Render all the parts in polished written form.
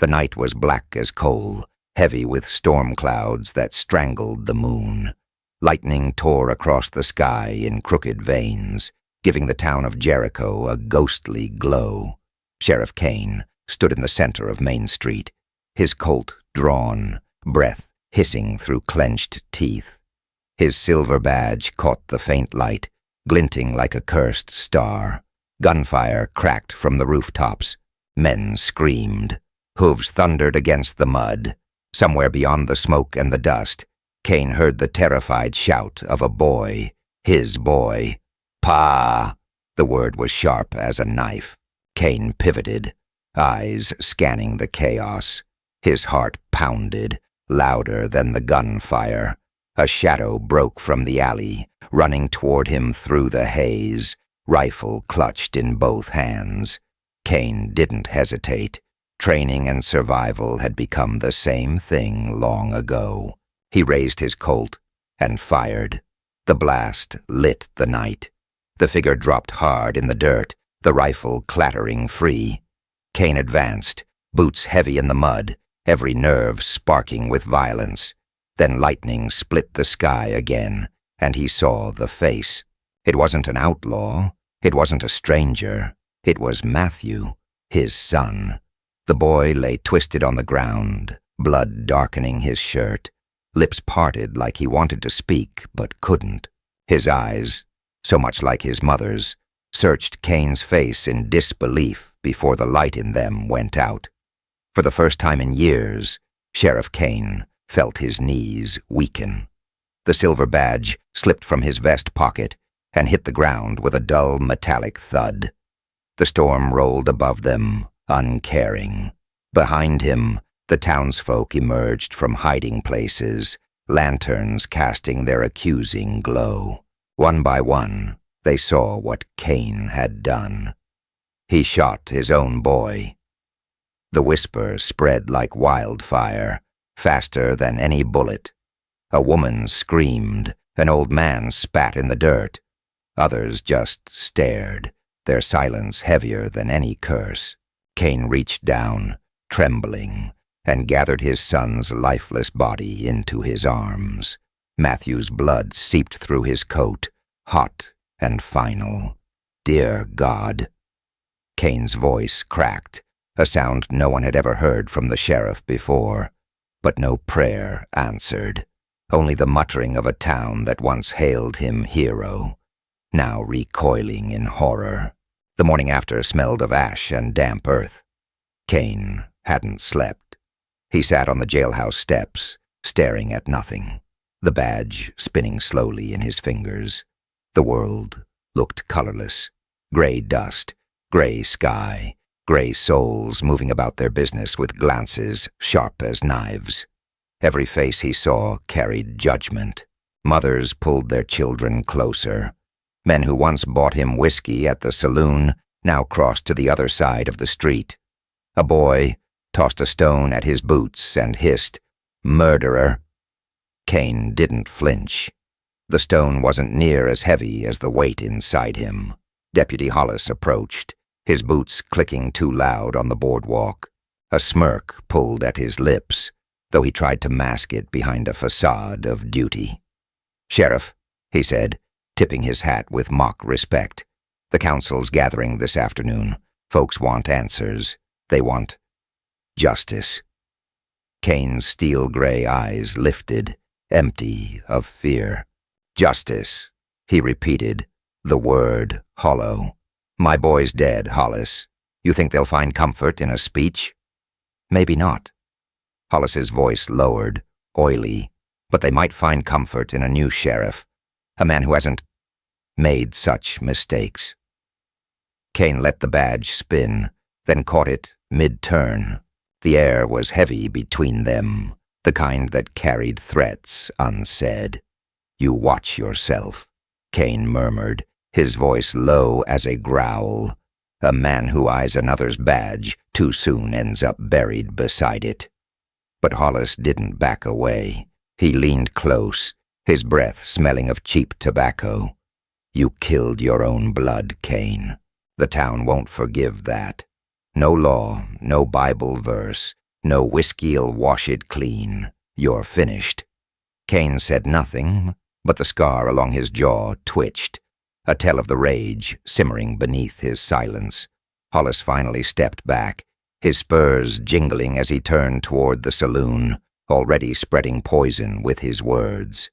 The night was black as coal, heavy with storm clouds that strangled the moon. Lightning tore across the sky in crooked veins, giving the town of Jericho a ghostly glow. Sheriff Kane stood in the center of Main Street, his Colt drawn, breath hissing through clenched teeth. His silver badge caught the faint light, glinting like a cursed star. Gunfire cracked from the rooftops. Men screamed. Hooves thundered against the mud. Somewhere beyond the smoke and the dust, Kane heard the terrified shout of a boy, his boy. Pa! The word was sharp as a knife. Kane pivoted, eyes scanning the chaos. His heart pounded, louder than the gunfire. A shadow broke from the alley, running toward him through the haze, rifle clutched in both hands. Kane didn't hesitate. Training and survival had become the same thing long ago. He raised his Colt and fired. The blast lit the night. The figure dropped hard in the dirt, the rifle clattering free. Kane advanced, boots heavy in the mud, every nerve sparking with violence. Then lightning split the sky again, and he saw the face. It wasn't an outlaw. It wasn't a stranger. It was Matthew, his son. The boy lay twisted on the ground, blood darkening his shirt, lips parted like he wanted to speak but couldn't. His eyes, so much like his mother's, searched Kane's face in disbelief before the light in them went out. For the first time in years, Sheriff Kane felt his knees weaken. The silver badge slipped from his vest pocket and hit the ground with a dull metallic thud. The storm rolled above them, uncaring. Behind him, the townsfolk emerged from hiding places, lanterns casting their accusing glow. One by one, they saw what Kane had done. He shot his own boy. The whisper spread like wildfire, faster than any bullet. A woman screamed, an old man spat in the dirt. Others just stared, their silence heavier than any curse. Kane reached down, trembling, and gathered his son's lifeless body into his arms. Matthew's blood seeped through his coat, hot and final. Dear God. Kane's voice cracked, a sound no one had ever heard from the sheriff before. But no prayer answered, only the muttering of a town that once hailed him hero, now recoiling in horror. The morning after smelled of ash and damp earth. Kane hadn't slept. He sat on the jailhouse steps, staring at nothing, the badge spinning slowly in his fingers. The world looked colorless, gray dust, gray sky, gray souls moving about their business with glances sharp as knives. Every face he saw carried judgment. Mothers pulled their children closer. Men who once bought him whiskey at the saloon now crossed to the other side of the street. A boy tossed a stone at his boots and hissed, "Murderer!" Kane didn't flinch. The stone wasn't near as heavy as the weight inside him. Deputy Hollis approached, his boots clicking too loud on the boardwalk. A smirk pulled at his lips, though he tried to mask it behind a facade of duty. "Sheriff," he said, tipping his hat with mock respect. "The council's gathering this afternoon. Folks want answers. They want justice." Kane's steel-gray eyes lifted, empty of fear. "Justice," he repeated, the word hollow. "My boy's dead, Hollis. You think they'll find comfort in a speech?" "Maybe not." Hollis's voice lowered, oily, "but they might find comfort in a new sheriff, a man who hasn't made such mistakes." Kane let the badge spin, then caught it mid-turn. The air was heavy between them, the kind that carried threats unsaid. "You watch yourself," Kane murmured, his voice low as a growl. "A man who eyes another's badge too soon ends up buried beside it." But Hollis didn't back away. He leaned close, his breath smelling of cheap tobacco. "You killed your own blood, Kane. The town won't forgive that. No law, no Bible verse, No whiskey'll wash it clean. You're finished." Kane said nothing, but the scar along his jaw twitched, a tell of the rage simmering beneath his silence. Hollis finally stepped back, his spurs jingling as he turned toward the saloon, already spreading poison with his words.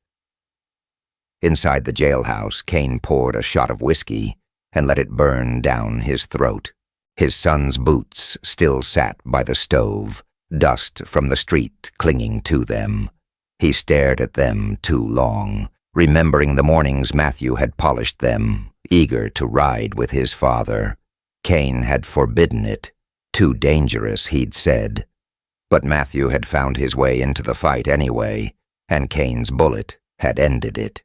Inside the jailhouse, Kane poured a shot of whiskey and let it burn down his throat. His son's boots still sat by the stove, dust from the street clinging to them. He stared at them too long, remembering the mornings Matthew had polished them, eager to ride with his father. Kane had forbidden it. Too dangerous, he'd said. But Matthew had found his way into the fight anyway, and Kane's bullet had ended it.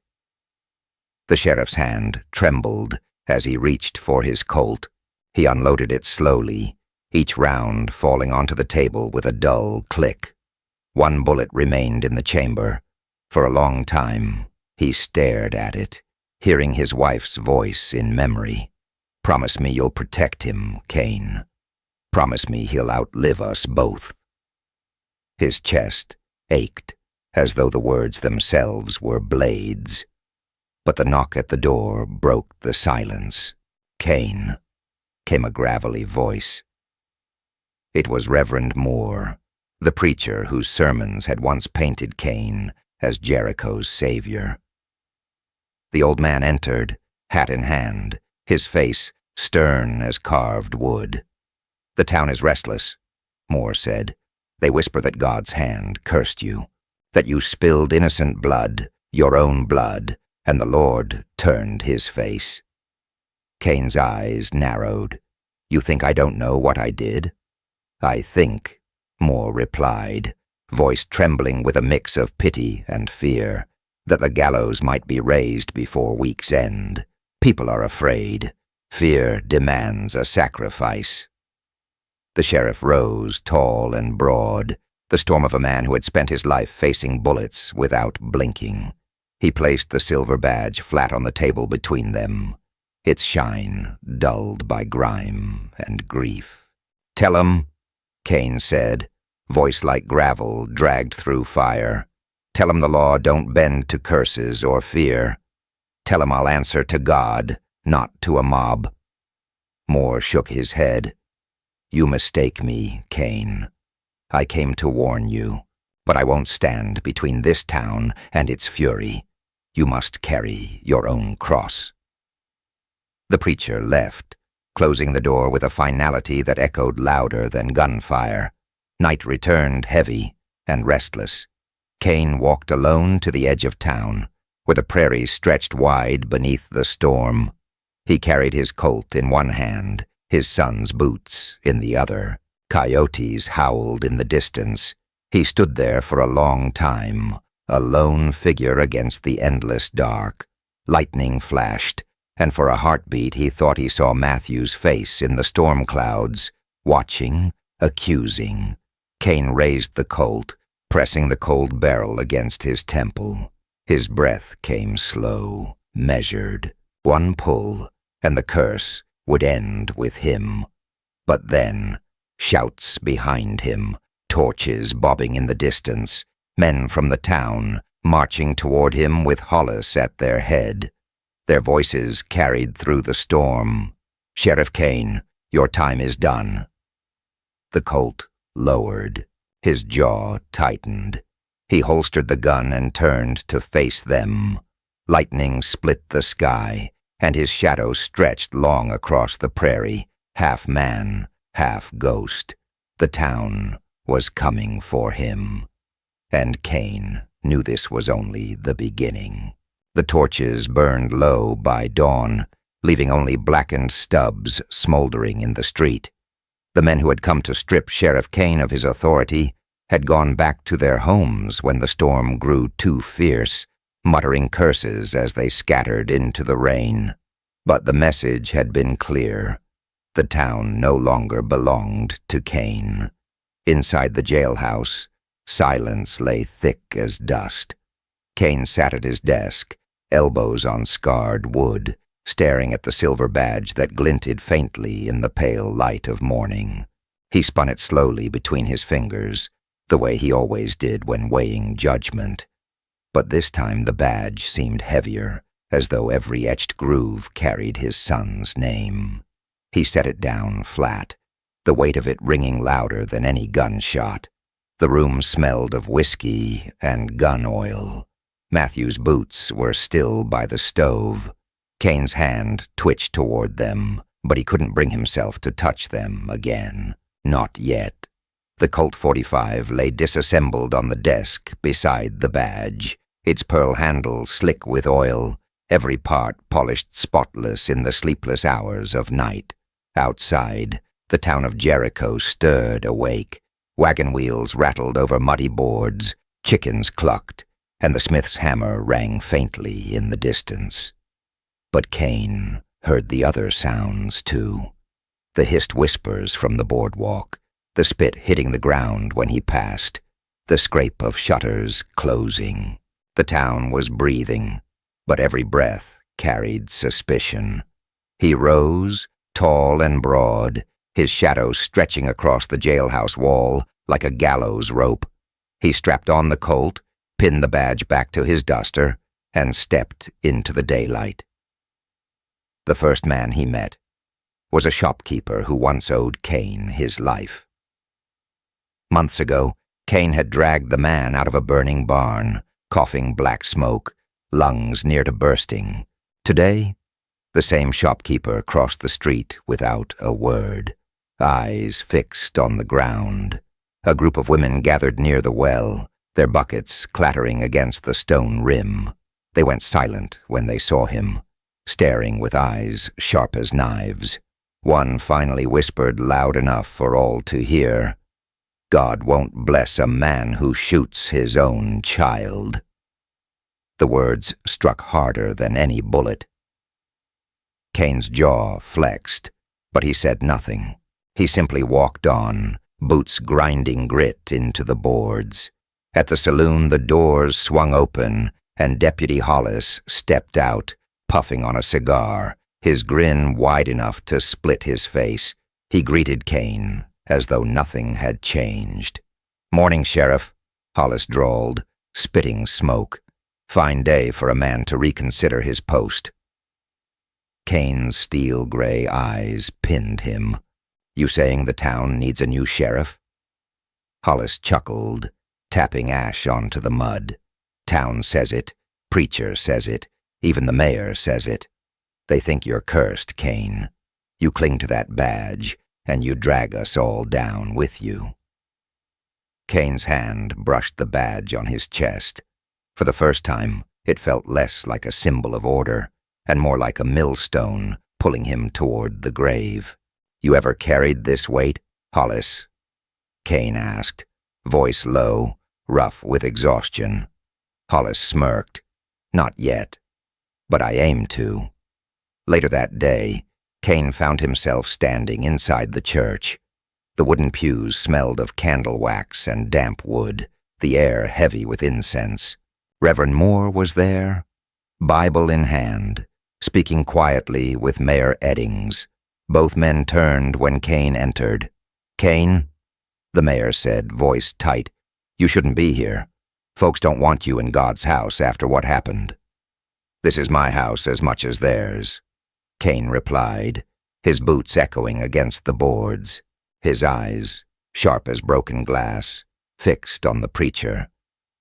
The sheriff's hand trembled as he reached for his Colt. He unloaded it slowly, each round falling onto the table with a dull click. One bullet remained in the chamber. For a long time, he stared at it, hearing his wife's voice in memory. "Promise me you'll protect him, Kane. Promise me he'll outlive us both." His chest ached, as though the words themselves were blades. But the knock at the door broke the silence. "Kane," came a gravelly voice. It was Reverend Moore, the preacher whose sermons had once painted Kane as Jericho's savior. The old man entered, hat in hand, his face stern as carved wood. "The town is restless," Moore said. "They whisper that God's hand cursed you, that you spilled innocent blood, your own blood, and the Lord turned his face." Kane's eyes narrowed. "You think I don't know what I did?" "I think," Moore replied, voice trembling with a mix of pity and fear, "that the gallows might be raised before week's end. People are afraid. Fear demands a sacrifice." The sheriff rose, tall and broad, the storm of a man who had spent his life facing bullets without blinking. He placed the silver badge flat on the table between them, its shine dulled by grime and grief. "Tell 'em," Kane said, voice like gravel dragged through fire. "Tell 'em the law don't bend to curses or fear. Tell 'em I'll answer to God, not to a mob." Moore shook his head. "You mistake me, Kane. I came to warn you, but I won't stand between this town and its fury. You must carry your own cross." The preacher left, closing the door with a finality that echoed louder than gunfire. Night returned heavy and restless. Kane walked alone to the edge of town, where the prairie stretched wide beneath the storm. He carried his Colt in one hand, his son's boots in the other. Coyotes howled in the distance. He stood there for a long time, a lone figure against the endless dark. Lightning flashed, and for a heartbeat he thought he saw Matthew's face in the storm clouds, watching, accusing. Kane raised the Colt, pressing the cold barrel against his temple. His breath came slow, measured. One pull, and the curse would end with him. But then, shouts behind him, torches bobbing in the distance, men from the town marching toward him with Hollis at their head. Their voices carried through the storm. "Sheriff Kane, your time is done." The Colt lowered. His jaw tightened. He holstered the gun and turned to face them. Lightning split the sky, and his shadow stretched long across the prairie, half man, half ghost. The town was coming for him. And Kane knew this was only the beginning. The torches burned low by dawn, leaving only blackened stubs smoldering in the street. The men who had come to strip Sheriff Kane of his authority had gone back to their homes when the storm grew too fierce, muttering curses as they scattered into the rain. But the message had been clear. The town no longer belonged to Kane. Inside the jailhouse, silence lay thick as dust. Kane sat at his desk, elbows on scarred wood, staring at the silver badge that glinted faintly in the pale light of morning. He spun it slowly between his fingers, the way he always did when weighing judgment. But this time the badge seemed heavier, as though every etched groove carried his son's name. He set it down flat, the weight of it ringing louder than any gunshot. The room smelled of whiskey and gun oil. Matthew's boots were still by the stove. Kane's hand twitched toward them, but he couldn't bring himself to touch them again. Not yet. The Colt .45 lay disassembled on the desk beside the badge, its pearl handle slick with oil, every part polished spotless in the sleepless hours of night. Outside, the town of Jericho stirred awake. Wagon wheels rattled over muddy boards, chickens clucked, and the smith's hammer rang faintly in the distance. But Kane heard the other sounds, too. The hissed whispers from the boardwalk, the spit hitting the ground when he passed, the scrape of shutters closing. The town was breathing, but every breath carried suspicion. He rose, tall and broad, his shadow stretching across the jailhouse wall like a gallows rope. He strapped on the Colt, pinned the badge back to his duster, and stepped into the daylight. The first man he met was a shopkeeper who once owed Kane his life. Months ago, Kane had dragged the man out of a burning barn, coughing black smoke, lungs near to bursting. Today, the same shopkeeper crossed the street without a word, eyes fixed on the ground. A group of women gathered near the well, their buckets clattering against the stone rim. They went silent when they saw him, staring with eyes sharp as knives. One finally whispered loud enough for all to hear, "God won't bless a man who shoots his own child." The words struck harder than any bullet. Kane's jaw flexed, but he said nothing. He simply walked on, boots grinding grit into the boards. At the saloon, the doors swung open, and Deputy Hollis stepped out, puffing on a cigar, his grin wide enough to split his face. He greeted Kane as though nothing had changed. "Morning, Sheriff," Hollis drawled, spitting smoke. Fine day for a man to reconsider his post. Kane's steel-gray eyes pinned him. "You saying the town needs a new sheriff?" Hollis chuckled, tapping ash onto the mud. "Town says it, preacher says it, even the mayor says it. They think you're cursed, Kane. You cling to that badge, and you drag us all down with you." Kane's hand brushed the badge on his chest. For the first time, it felt less like a symbol of order, and more like a millstone pulling him toward the grave. "You ever carried this weight, Hollis?" Kane asked, voice low, rough with exhaustion. Hollis smirked. "Not yet, but I aim to." Later that day, Kane found himself standing inside the church. The wooden pews smelled of candle wax and damp wood, the air heavy with incense. Reverend Moore was there, Bible in hand, speaking quietly with Mayor Eddings. Both men turned when Kane entered. "Kane," the mayor said, voice tight, "you shouldn't be here. Folks don't want you in God's house after what happened." "This is my house as much as theirs," Kane replied, his boots echoing against the boards, his eyes, sharp as broken glass, fixed on the preacher.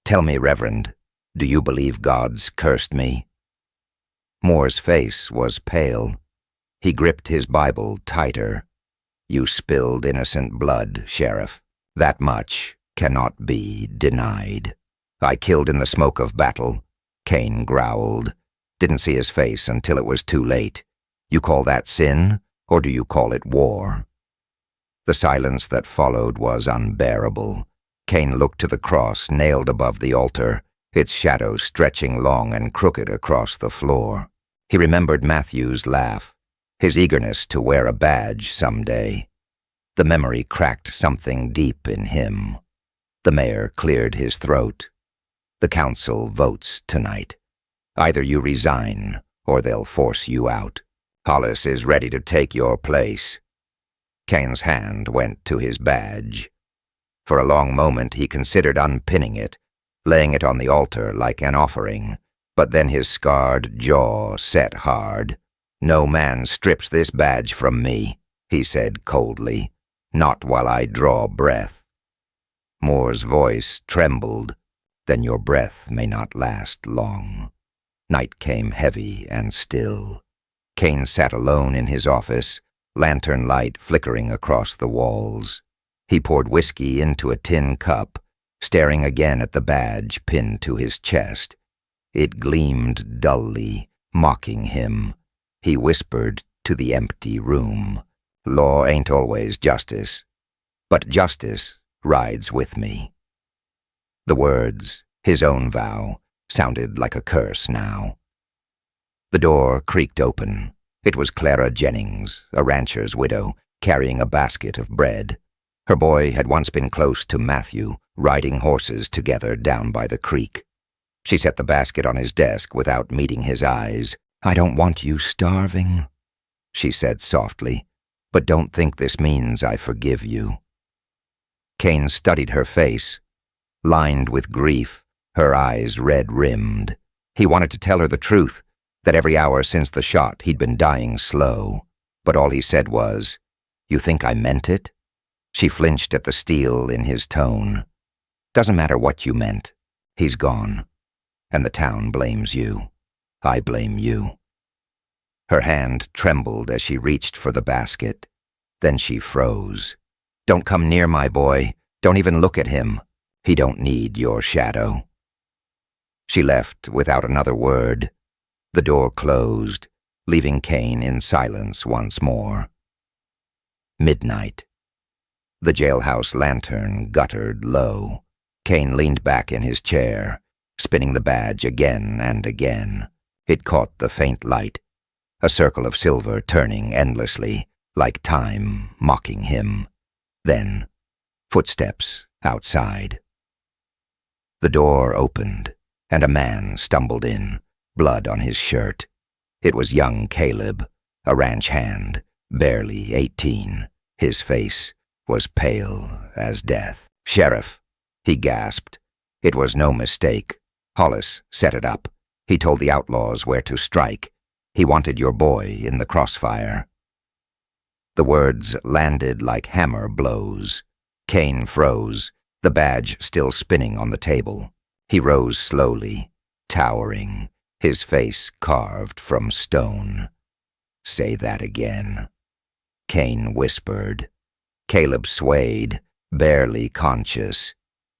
"Tell me, Reverend, do you believe God's cursed me?" Moore's face was pale. He gripped his Bible tighter. "You spilled innocent blood, Sheriff. That much cannot be denied." "I killed in the smoke of battle," Kane growled. Didn't see his face until it was too late. "You call that sin, or do you call it war?" The silence that followed was unbearable. Kane looked to the cross nailed above the altar, its shadow stretching long and crooked across the floor. He remembered Matthew's laugh, his eagerness to wear a badge someday. The memory cracked something deep in him. The mayor cleared his throat. "The council votes tonight. Either you resign, or they'll force you out. Hollis is ready to take your place." Kane's hand went to his badge. For a long moment he considered unpinning it, laying it on the altar like an offering, but then his scarred jaw set hard. "No man strips this badge from me," he said coldly. "Not while I draw breath." Moore's voice trembled. "Then your breath may not last long." Night came heavy and still. Kane sat alone in his office, lantern light flickering across the walls. He poured whiskey into a tin cup, staring again at the badge pinned to his chest. It gleamed dully, mocking him. He whispered to the empty room, "Law ain't always justice, but justice rides with me." The words, his own vow, sounded like a curse now. The door creaked open. It was Clara Jennings, a rancher's widow, carrying a basket of bread. Her boy had once been close to Matthew, riding horses together down by the creek. She set the basket on his desk without meeting his eyes. "I don't want you starving," she said softly, "but don't think this means I forgive you." Kane studied her face, lined with grief, her eyes red-rimmed. He wanted to tell her the truth, that every hour since the shot he'd been dying slow, but all he said was, "You think I meant it?" She flinched at the steel in his tone. "Doesn't matter what you meant. He's gone. And the town blames you. I blame you." Her hand trembled as she reached for the basket. Then she froze. "Don't come near my boy. Don't even look at him. He don't need your shadow." She left without another word. The door closed, leaving Kane in silence once more. Midnight. The jailhouse lantern guttered low. Kane leaned back in his chair, spinning the badge again and again. It caught the faint light, a circle of silver turning endlessly, like time mocking him. Then, footsteps outside. The door opened, and a man stumbled in, blood on his shirt. It was young Caleb, a ranch hand, barely 18. His face was pale as death. "Sheriff," he gasped. It was no mistake. Hollis set it up. He told the outlaws where to strike. He wanted your boy in the crossfire. The words landed like hammer blows. Kane froze, the badge still spinning on the table. He rose slowly, towering, his face carved from stone. "Say that again," Kane whispered. Caleb swayed, barely conscious.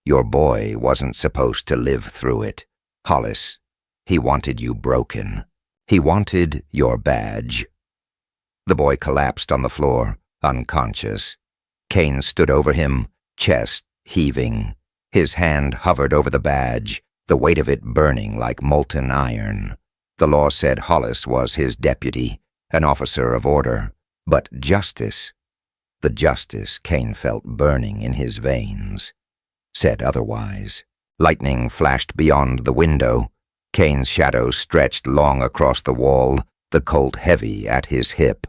"Your boy wasn't supposed to live through it. Hollis, he wanted you broken. He wanted your badge." The boy collapsed on the floor, unconscious. Kane stood over him, chest heaving. His hand hovered over the badge, the weight of it burning like molten iron. The law said Hollis was his deputy, an officer of order. But justice, the justice Kane felt burning in his veins, said otherwise. Lightning flashed beyond the window. Kane's shadow stretched long across the wall, the Colt heavy at his hip.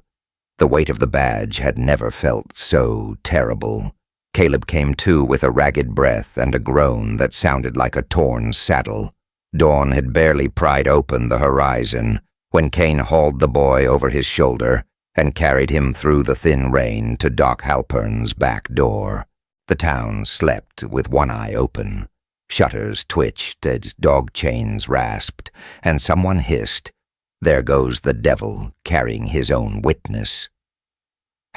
The weight of the badge had never felt so terrible. Caleb came to with a ragged breath and a groan that sounded like a torn saddle. Dawn had barely pried open the horizon when Kane hauled the boy over his shoulder and carried him through the thin rain to Doc Halpern's back door. The town slept with one eye open. Shutters twitched as dog chains rasped, and someone hissed, "There goes the devil carrying his own witness."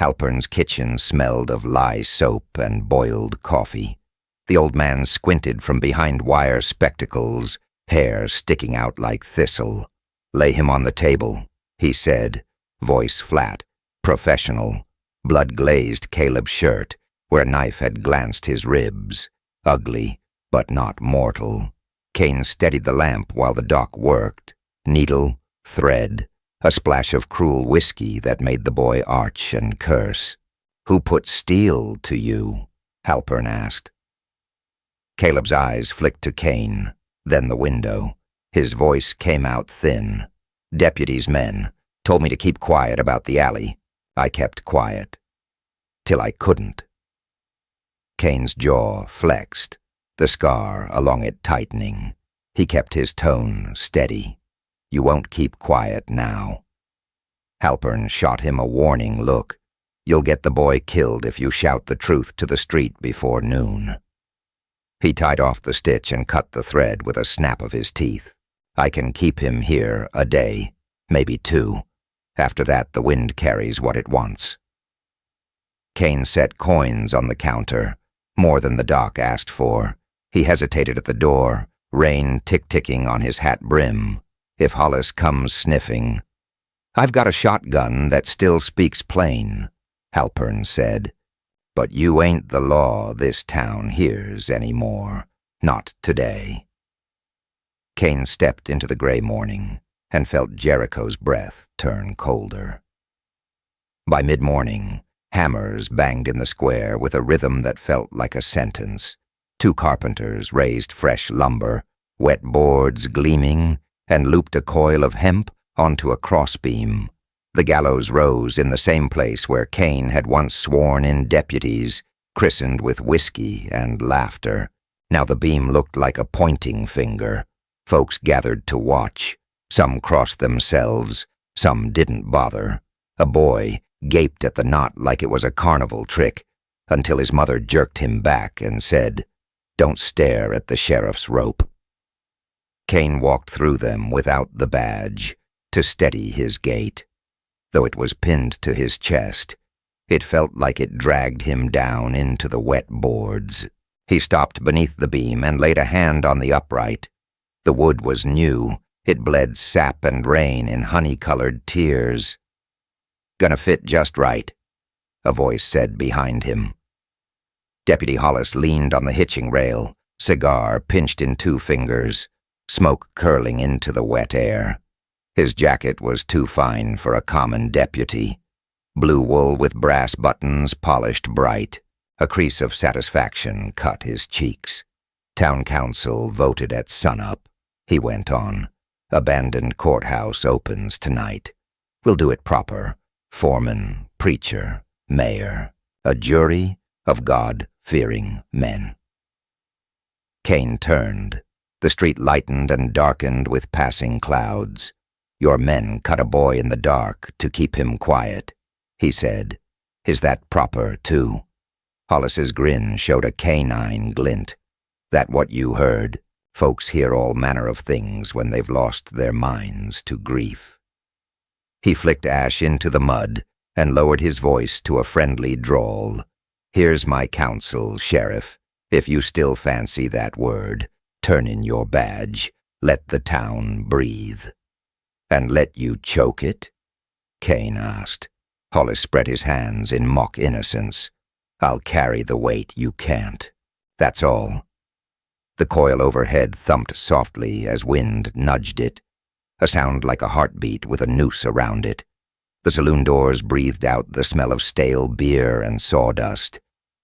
Halpern's kitchen smelled of lye soap and boiled coffee. The old man squinted from behind wire spectacles, hair sticking out like thistle. "Lay him on the table," he said, voice flat, professional. Blood glazed Caleb's shirt, where a knife had glanced his ribs. Ugly, but not mortal. Kane steadied the lamp while the doc worked. Needle, thread, a splash of cruel whiskey that made the boy arch and curse. "Who put steel to you?" Halpern asked. Caleb's eyes flicked to Kane, then the window. His voice came out thin. "Deputies' men told me to keep quiet about the alley. I kept quiet." till I couldn't." Kane's jaw flexed, the scar along it tightening. He kept his tone steady. "You won't keep quiet now." Halpern shot him a warning look. "You'll get the boy killed if you shout the truth to the street before noon." He tied off the stitch and cut the thread with a snap of his teeth. "I can keep him here a day, maybe 2. After that, the wind carries what it wants." Kane set coins on the counter, more than the doc asked for. He hesitated at the door, rain tick-ticking on his hat brim. If Hollis comes sniffing. "I've got a shotgun that still speaks plain," Halpern said. "But you ain't the law this town hears anymore. Not today." Kane stepped into the gray morning and felt Jericho's breath turn colder. By mid-morning, hammers banged in the square with a rhythm that felt like a sentence. 2 carpenters raised fresh lumber, wet boards gleaming, and looped a coil of hemp onto a crossbeam. The gallows rose in the same place where Kane had once sworn in deputies, christened with whiskey and laughter. Now the beam looked like a pointing finger. Folks gathered to watch. Some crossed themselves, some didn't bother. A boy gaped at the knot like it was a carnival trick, until his mother jerked him back and said, "Don't stare at the sheriff's rope." Kane walked through them without the badge, to steady his gait. Though it was pinned to his chest, it felt like it dragged him down into the wet boards. He stopped beneath the beam and laid a hand on the upright. The wood was new. It bled sap and rain in honey-colored tears. "Gonna fit just right," a voice said behind him. Deputy Hollis leaned on the hitching rail, cigar pinched in 2 fingers, smoke curling into the wet air. His jacket was too fine for a common deputy. Blue wool with brass buttons polished bright. A crease of satisfaction cut his cheeks. "Town council voted at sunup," he went on. "Abandoned courthouse opens tonight. We'll do it proper. Foreman, preacher, mayor, a jury of God-fearing men." Kane turned. The street lightened and darkened with passing clouds. "Your men cut a boy in the dark to keep him quiet," he said. "Is that proper, too?" Hollis's grin showed a canine glint. "That what you heard? Folks hear all manner of things when they've lost their minds to grief." He flicked ash into the mud and lowered his voice to a friendly drawl. "Here's my counsel, Sheriff. If you still fancy that word, turn in your badge. Let the town breathe." "And let you choke it?" Kane asked. Hollis spread his hands in mock innocence. "I'll carry the weight you can't. That's all." The coil overhead thumped softly as wind nudged it, a sound like a heartbeat with a noose around it. The saloon doors breathed out the smell of stale beer and sawdust.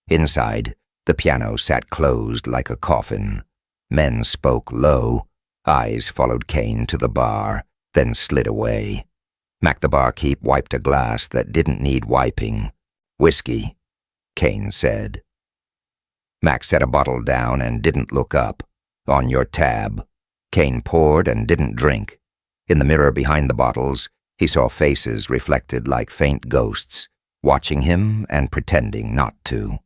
Inside, the piano sat closed like a coffin. Men spoke low. Eyes followed Kane to the bar, then slid away. Mac the barkeep wiped a glass that didn't need wiping. "Whiskey," Kane said. Mac set a bottle down and didn't look up. "On your tab." Kane poured and didn't drink. In the mirror behind the bottles, he saw faces reflected like faint ghosts, watching him and pretending not to.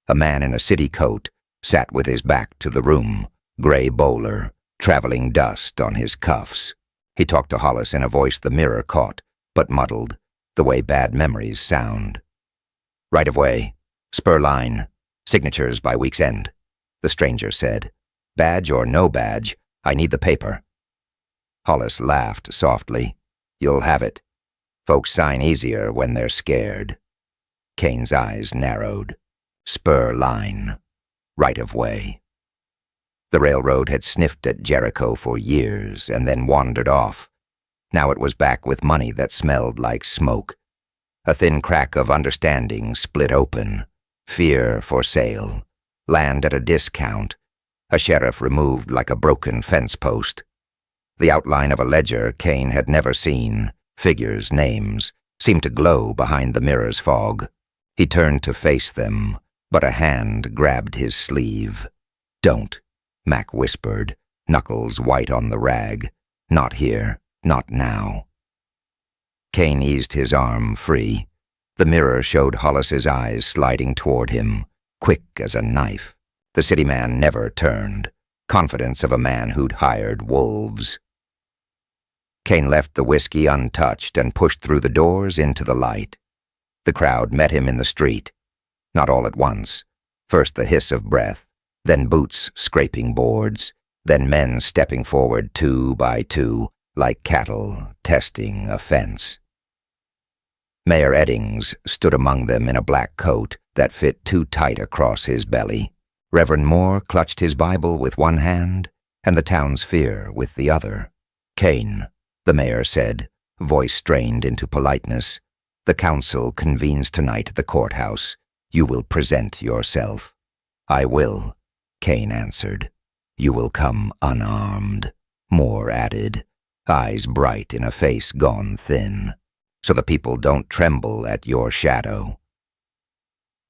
A man in a city coat sat with his back to the room, gray bowler, traveling dust on his cuffs. He talked to Hollis in a voice the mirror caught, but muddled, the way bad memories sound. "Right of way, spur line, signatures by week's end," the stranger said. "Badge or no badge, I need the paper." Hollis laughed softly. "You'll have it. Folks sign easier when they're scared." Kane's eyes narrowed. Spur line, right of way. The railroad had sniffed at Jericho for years and then wandered off. Now it was back with money that smelled like smoke. A thin crack of understanding split open. Fear for sale. Land at a discount. A sheriff removed like a broken fence post. The outline of a ledger Kane had never seen, figures, names, seemed to glow behind the mirror's fog. He turned to face them, but a hand grabbed his sleeve. "Don't," Mac whispered, knuckles white on the rag. "Not here, not now." Kane eased his arm free. The mirror showed Hollis's eyes sliding toward him, quick as a knife. The city man never turned, confidence of a man who'd hired wolves. Kane left the whiskey untouched and pushed through the doors into the light. The crowd met him in the street. Not all at once. First the hiss of breath, then boots scraping boards, then men stepping forward 2 by 2, like cattle testing a fence. Mayor Eddings stood among them in a black coat that fit too tight across his belly. Reverend Moore clutched his Bible with one hand and the town's fear with the other. "Kane," the mayor said, voice strained into politeness, "the council convenes tonight at the courthouse. You will present yourself." "I will," Kane answered. "You will come unarmed," Moore added, eyes bright in a face gone thin, "so the people don't tremble at your shadow."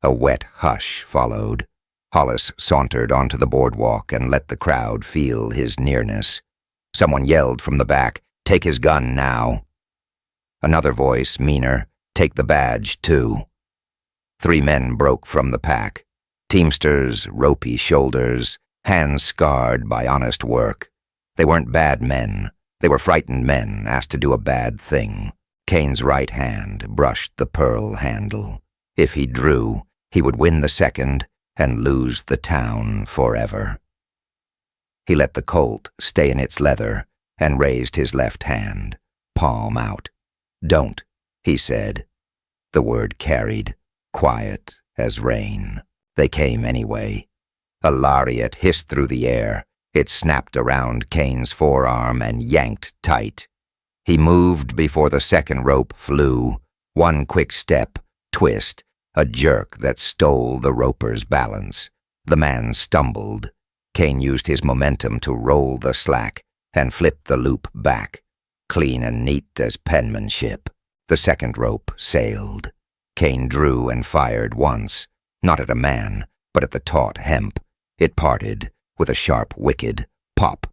A wet hush followed. Hollis sauntered onto the boardwalk and let the crowd feel his nearness. Someone yelled from the back, "Take his gun now." Another voice, meaner, "Take the badge, too." 3 men broke from the pack. Teamsters, ropey shoulders, hands scarred by honest work. They weren't bad men. They were frightened men asked to do a bad thing. Kane's right hand brushed the pearl handle. If he drew, he would win the second and lose the town forever. He let the Colt stay in its leather and raised his left hand, palm out. "Don't," he said. The word carried, quiet as rain. They came anyway. A lariat hissed through the air. It snapped around Kane's forearm and yanked tight. He moved before the second rope flew. One quick step, twist, a jerk that stole the roper's balance. The man stumbled. Kane used his momentum to roll the slack and flip the loop back, clean and neat as penmanship. The second rope sailed. Kane drew and fired once, not at a man, but at the taut hemp. It parted with a sharp, wicked pop.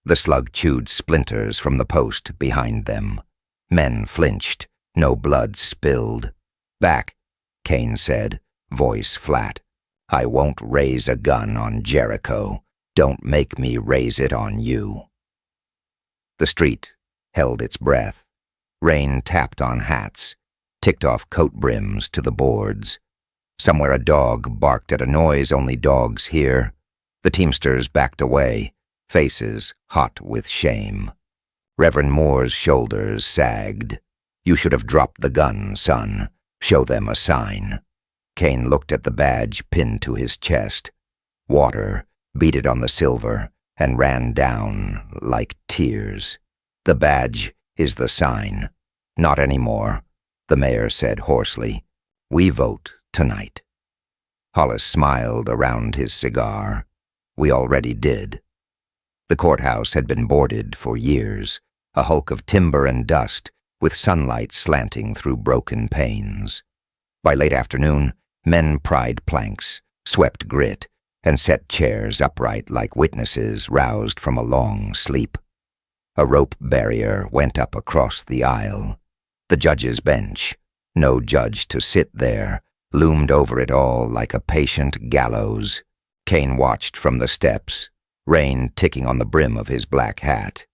The slug chewed splinters from the post behind them. Men flinched. No blood spilled. "Back," Kane said, voice flat. "I won't raise a gun on Jericho. Don't make me raise it on you." The street held its breath. Rain tapped on hats, ticked off coat brims to the boards. Somewhere a dog barked at a noise only dogs hear. The teamsters backed away, faces hot with shame. Reverend Moore's shoulders sagged. "You should have dropped the gun, son. Show them a sign." Kane looked at the badge pinned to his chest. Water beaded on the silver and ran down like tears. "The badge is the sign." "Not anymore," the mayor said hoarsely. "We vote tonight." Hollis smiled around his cigar. "We already did." The courthouse had been boarded for years, a hulk of timber and dust, with sunlight slanting through broken panes. By late afternoon, men pried planks, swept grit, and set chairs upright like witnesses roused from a long sleep. A rope barrier went up across the aisle. The judge's bench, no judge to sit there, loomed over it all like a patient gallows. Kane watched from the steps, rain ticking on the brim of his black hat.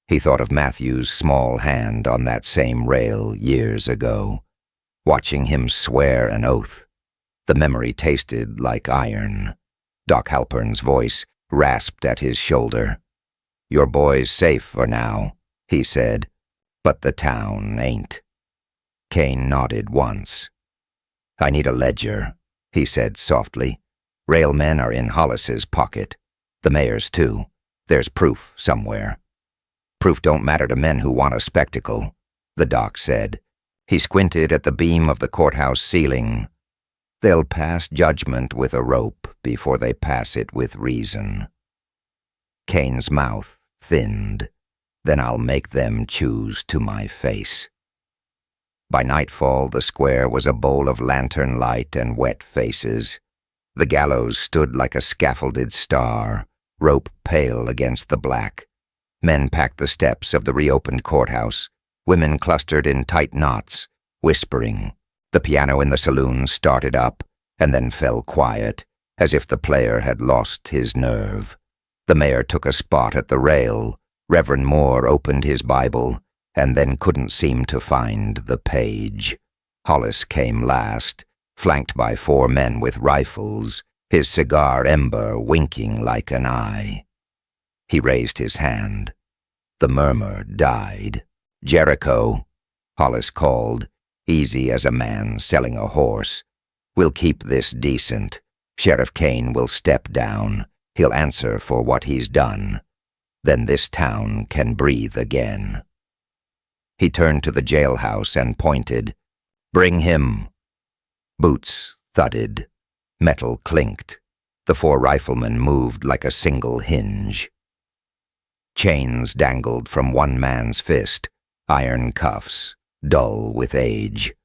He thought of Matthew's small hand on that same rail years ago, watching him swear an oath. The memory tasted like iron. Doc Halpern's voice rasped at his shoulder. "Your boy's safe for now," he said, "but the town ain't." Kane nodded once. "I need a ledger," he said softly. "Railmen are in Hollis's pocket. The mayor's too. There's proof somewhere." "Proof don't matter to men who want a spectacle," the doc said. He squinted at the beam of the courthouse ceiling. "They'll pass judgment with a rope before they pass it with reason." Kane's mouth thinned. "Then I'll make them choose to my face." By nightfall, the square was a bowl of lantern light and wet faces. The gallows stood like a scaffolded star, rope pale against the black. Men packed the steps of the reopened courthouse. Women clustered in tight knots, whispering. The piano in the saloon started up and then fell quiet, as if the player had lost his nerve. The mayor took a spot at the rail. Reverend Moore opened his Bible and then couldn't seem to find the page. Hollis came last, flanked by 4 men with rifles, his cigar ember winking like an eye. He raised his hand. The murmur died. "Jericho," Hollis called, easy as a man selling a horse. "We'll keep this decent. Sheriff Kane will step down. He'll answer for what he's done. Then this town can breathe again." He turned to the jailhouse and pointed. "Bring him." Boots thudded. Metal clinked. The 4 riflemen moved like a single hinge. Chains dangled from one man's fist, iron cuffs, dull with age.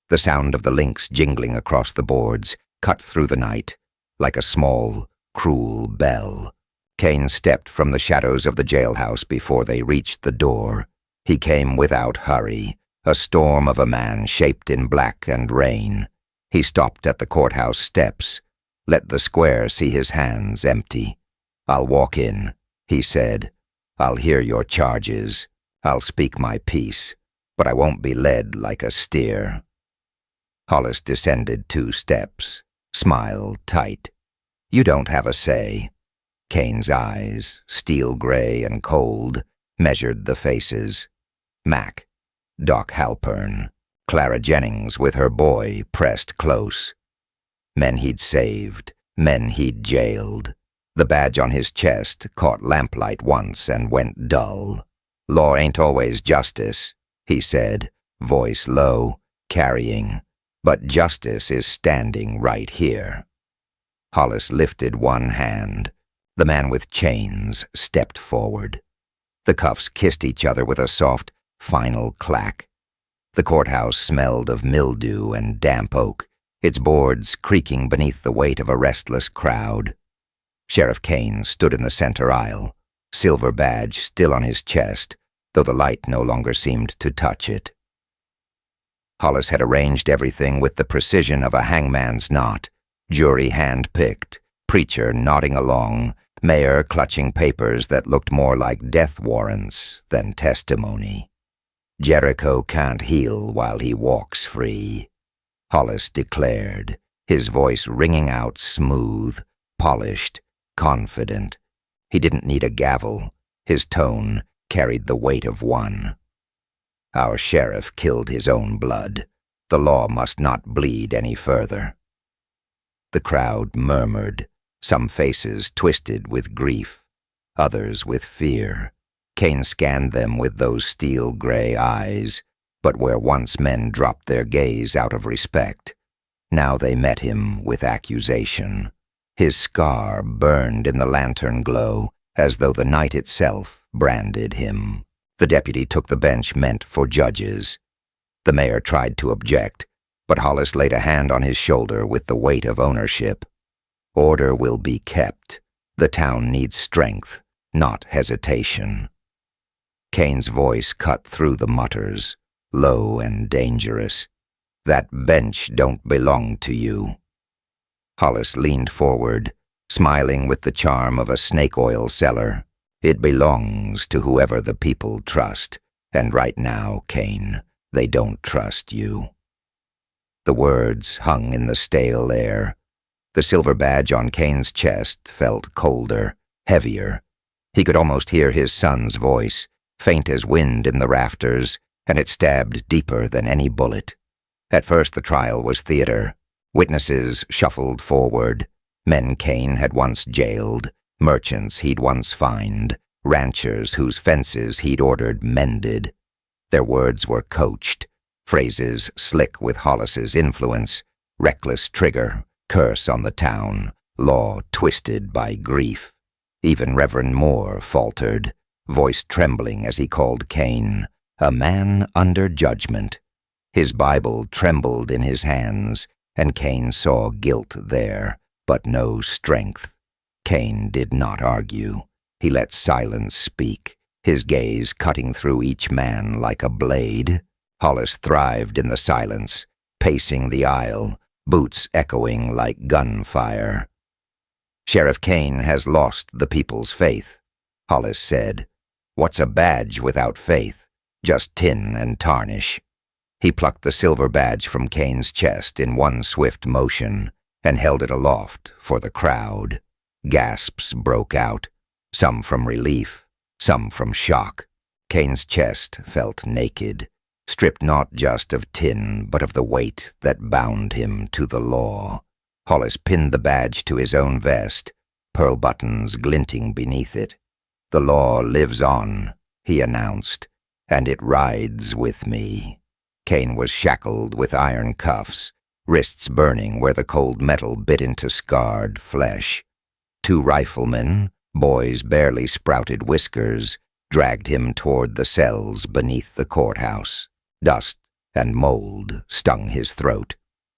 The sound of the links jingling across the boards cut through the night like a small, cruel bell. Kane stepped from the shadows of the jailhouse before they reached the door. He came without hurry, a storm of a man shaped in black and rain. He stopped at the courthouse steps, let the square see his hands empty. "I'll walk in," he said. "I'll hear your charges. I'll speak my piece, but I won't be led like a steer." Hollis descended 2 steps, smiled tight. "You don't have a say." Kane's eyes, steel gray and cold, measured the faces. Mac, Doc Halpern, Clara Jennings with her boy pressed close. Men he'd saved, men he'd jailed. The badge on his chest caught lamplight once and went dull. "Law ain't always justice," he said, voice low, carrying. "But justice is standing right here." Hollis lifted one hand. The man with chains stepped forward. The cuffs kissed each other with a soft, final clack. The courthouse smelled of mildew and damp oak, its boards creaking beneath the weight of a restless crowd. Sheriff Kane stood in the center aisle, silver badge still on his chest, though the light no longer seemed to touch it. Hollis had arranged everything with the precision of a hangman's knot, jury hand-picked, preacher nodding along, mayor clutching papers that looked more like death warrants than testimony. "Jericho can't heal while he walks free," Hollis declared, his voice ringing out smooth, polished, confident. He didn't need a gavel. His tone carried the weight of one. "Our sheriff killed his own blood. The law must not bleed any further." The crowd murmured, some faces twisted with grief, others with fear. Kane scanned them with those steel gray eyes, but where once men dropped their gaze out of respect, now they met him with accusation. His scar burned in the lantern glow as though the night itself branded him. The deputy took the bench meant for judges. The mayor tried to object, but Hollis laid a hand on his shoulder with the weight of ownership. "Order will be kept. The town needs strength, not hesitation." Kane's voice cut through the mutters, low and dangerous. "That bench don't belong to you." Hollis leaned forward, smiling with the charm of a snake oil seller. "It belongs to whoever the people trust, and right now, Kane, they don't trust you." The words hung in the stale air. The silver badge on Kane's chest felt colder, heavier. He could almost hear his son's voice, faint as wind in the rafters, and it stabbed deeper than any bullet. At first the trial was theater. Witnesses shuffled forward. Men Kane had once jailed, merchants he'd once fined, ranchers whose fences he'd ordered mended. Their words were coached, phrases slick with Hollis's influence, reckless trigger, curse on the town, law twisted by grief. Even Reverend Moore faltered, voice trembling as he called Kane a man under judgment. His Bible trembled in his hands, and Kane saw guilt there, but no strength. Kane did not argue. He let silence speak, his gaze cutting through each man like a blade. Hollis thrived in the silence, pacing the aisle, boots echoing like gunfire. "Sheriff Kane has lost the people's faith," Hollis said. "What's a badge without faith? Just tin and tarnish." He plucked the silver badge from Kane's chest in one swift motion and held it aloft for the crowd. Gasps broke out, some from relief, some from shock. Kane's chest felt naked, stripped not just of tin but of the weight that bound him to the law. Hollis pinned the badge to his own vest, pearl buttons glinting beneath it. "The law lives on," he announced, "and it rides with me." Kane was shackled with iron cuffs, wrists burning where the cold metal bit into scarred flesh. Two riflemen, boys barely sprouted whiskers, dragged him toward the cells beneath the courthouse. Dust and mold stung his throat.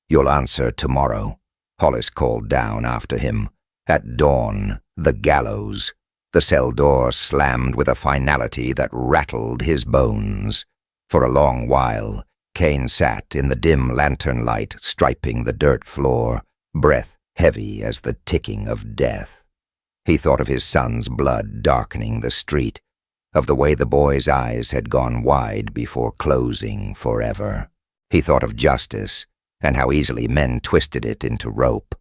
"You'll answer tomorrow," Hollis called down after him. "At dawn, the gallows." The cell door slammed with a finality that rattled his bones. For a long while, Kane sat in the dim lantern light striping the dirt floor, breath heavy as the ticking of death. He thought of his son's blood darkening the street, of the way the boy's eyes had gone wide before closing forever. He thought of justice, and how easily men twisted it into rope.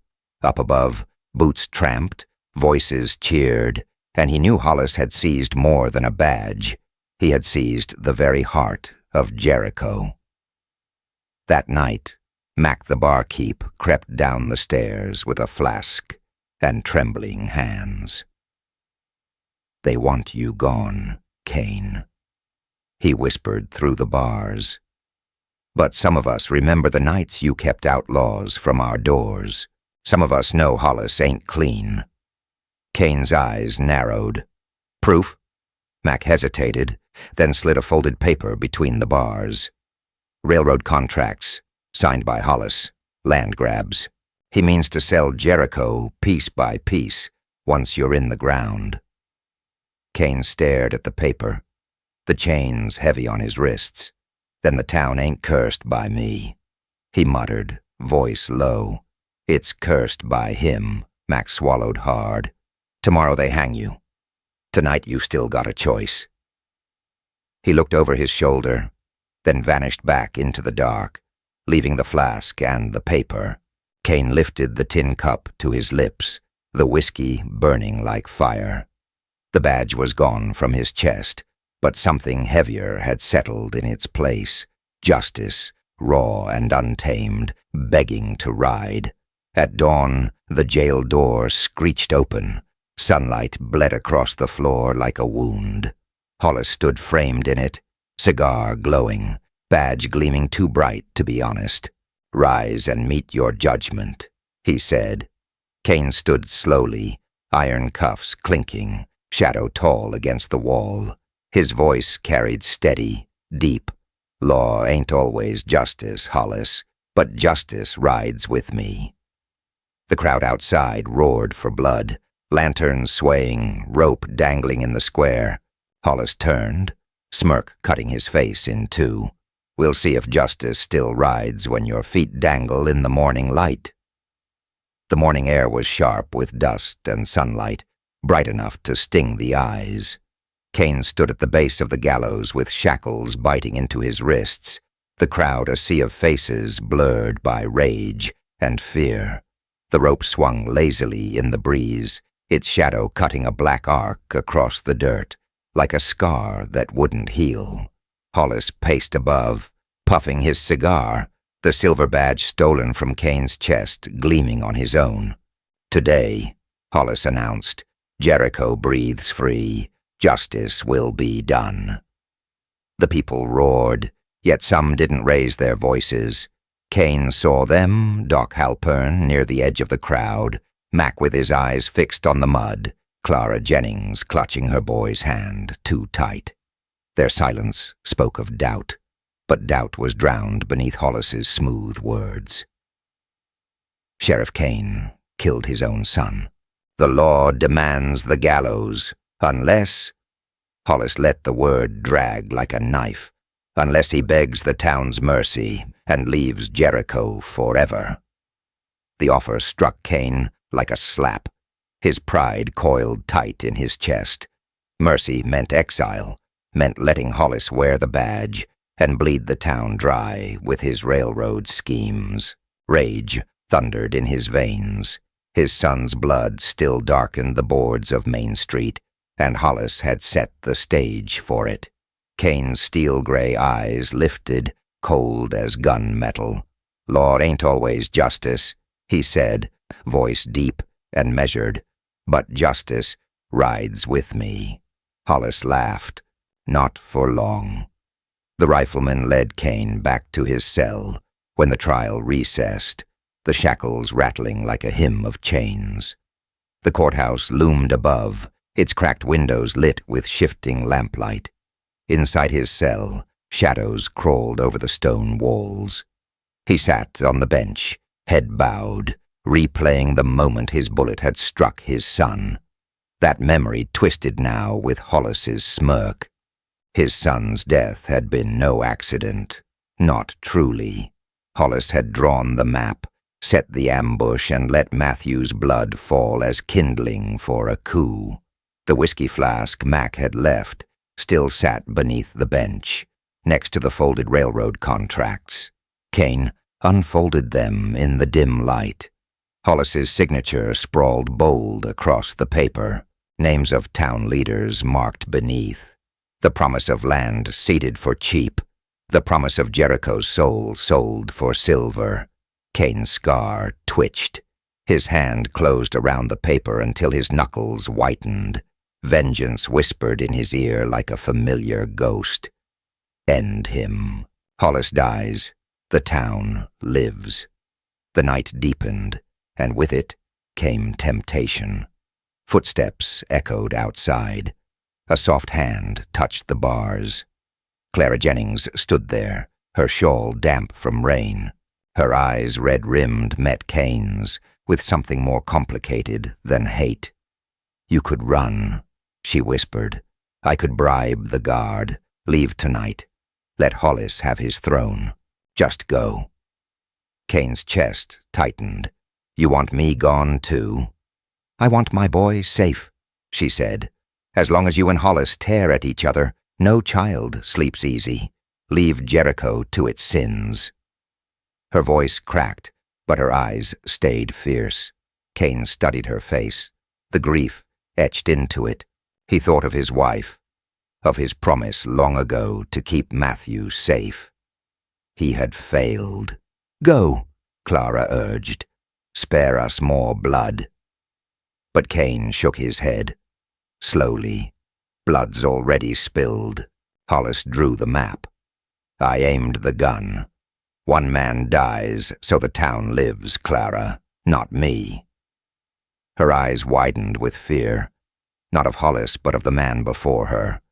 Up above, boots tramped, voices cheered, and he knew Hollis had seized more than a badge. He had seized the very heart of Jericho. That night, Mac the barkeep crept down the stairs with a flask and trembling hands. "They want you gone, Kane," he whispered through the bars. "But some of us remember the nights you kept outlaws from our doors. Some of us know Hollis ain't clean." Kane's eyes narrowed. "Proof?" Mac hesitated, then slid a folded paper between the bars. "Railroad contracts, signed by Hollis. Land grabs. He means to sell Jericho piece by piece, once you're in the ground." Kane stared at the paper, the chains heavy on his wrists. "Then the town ain't cursed by me," he muttered, voice low. "It's cursed by him." Mac swallowed hard. "Tomorrow they hang you. Tonight you still got a choice." He looked over his shoulder, then vanished back into the dark, leaving the flask and the paper. Kane lifted the tin cup to his lips, the whiskey burning like fire. The badge was gone from his chest, but something heavier had settled in its place. Justice, raw and untamed, begging to ride. At dawn, the jail door screeched open. Sunlight bled across the floor like a wound. Hollis stood framed in it, cigar glowing, badge gleaming too bright to be honest. "Rise and meet your judgment," he said. Kane stood slowly, iron cuffs clinking, shadow tall against the wall. His voice carried steady, deep. "Law ain't always justice, Hollis, but justice rides with me." The crowd outside roared for blood, lanterns swaying, rope dangling in the square. Hollis turned, smirk cutting his face in two. "We'll see if justice still rides when your feet dangle in the morning light." The morning air was sharp with dust and sunlight, bright enough to sting the eyes. Kane stood at the base of the gallows with shackles biting into his wrists, the crowd a sea of faces blurred by rage and fear. The rope swung lazily in the breeze, its shadow cutting a black arc across the dirt, like a scar that wouldn't heal. Hollis paced above, puffing his cigar, the silver badge stolen from Kane's chest gleaming on his own. "Today," Hollis announced, "Jericho breathes free. Justice will be done." The people roared, yet some didn't raise their voices. Kane saw them, Doc Halpern near the edge of the crowd, Mac with his eyes fixed on the mud, Clara Jennings clutching her boy's hand too tight. Their silence spoke of doubt. but doubt was drowned beneath Hollis's smooth words. Sheriff Kane killed his own son. The law demands the gallows, unless— Hollis let the word drag like a knife, unless he begs the town's mercy and leaves Jericho forever. The offer struck Kane like a slap. His pride coiled tight in his chest. Mercy meant exile, meant letting Hollis wear the badge and bleed the town dry with his railroad schemes. Rage thundered in his veins. His son's blood still darkened the boards of Main Street, and Hollis had set the stage for it. Kane's steel-gray eyes lifted, cold as gunmetal. "Law ain't always justice," he said, voice deep and measured, "but justice rides with me." Hollis laughed. Not for long. The rifleman led Kane back to his cell when the trial recessed, the shackles rattling like a hymn of chains. The courthouse loomed above, its cracked windows lit with shifting lamplight. Inside his cell, shadows crawled over the stone walls. He sat on the bench, head bowed, replaying the moment his bullet had struck his son. That memory twisted now with Hollis's smirk. His son's death had been no accident. Not truly. Hollis had drawn the map, set the ambush, and let Matthew's blood fall as kindling for a coup. The whiskey flask Mac had left still sat beneath the bench, next to the folded railroad contracts. Kane unfolded them in the dim light. Hollis's signature sprawled bold across the paper, names of town leaders marked beneath. The promise of land ceded for cheap, the promise of Jericho's soul sold for silver. Kane's scar twitched. His hand closed around the paper until his knuckles whitened. Vengeance whispered in his ear like a familiar ghost. End him. Hollis dies. The town lives. The night deepened, and with it came temptation. Footsteps echoed outside. A soft hand touched the bars. Clara Jennings stood there, her shawl damp from rain. Her eyes, red-rimmed, met Kane's, with something more complicated than hate. "You could run," she whispered. "I could bribe the guard, leave tonight. Let Hollis have his throne. Just go." Kane's chest tightened. "You want me gone too?" "I want my boy safe," she said. "As long as you and Hollis tear at each other, no child sleeps easy. Leave Jericho to its sins." Her voice cracked, but her eyes stayed fierce. Kane studied her face, the grief etched into it. He thought of his wife, of his promise long ago to keep Matthew safe. He had failed. "Go," Clara urged. "Spare us more blood." But Kane shook his head. Slowly. Blood's already spilled. Hollis drew the map. "I aimed the gun. One man dies, so the town lives, Clara, not me." Her eyes widened with fear, not of Hollis, but of the man before her.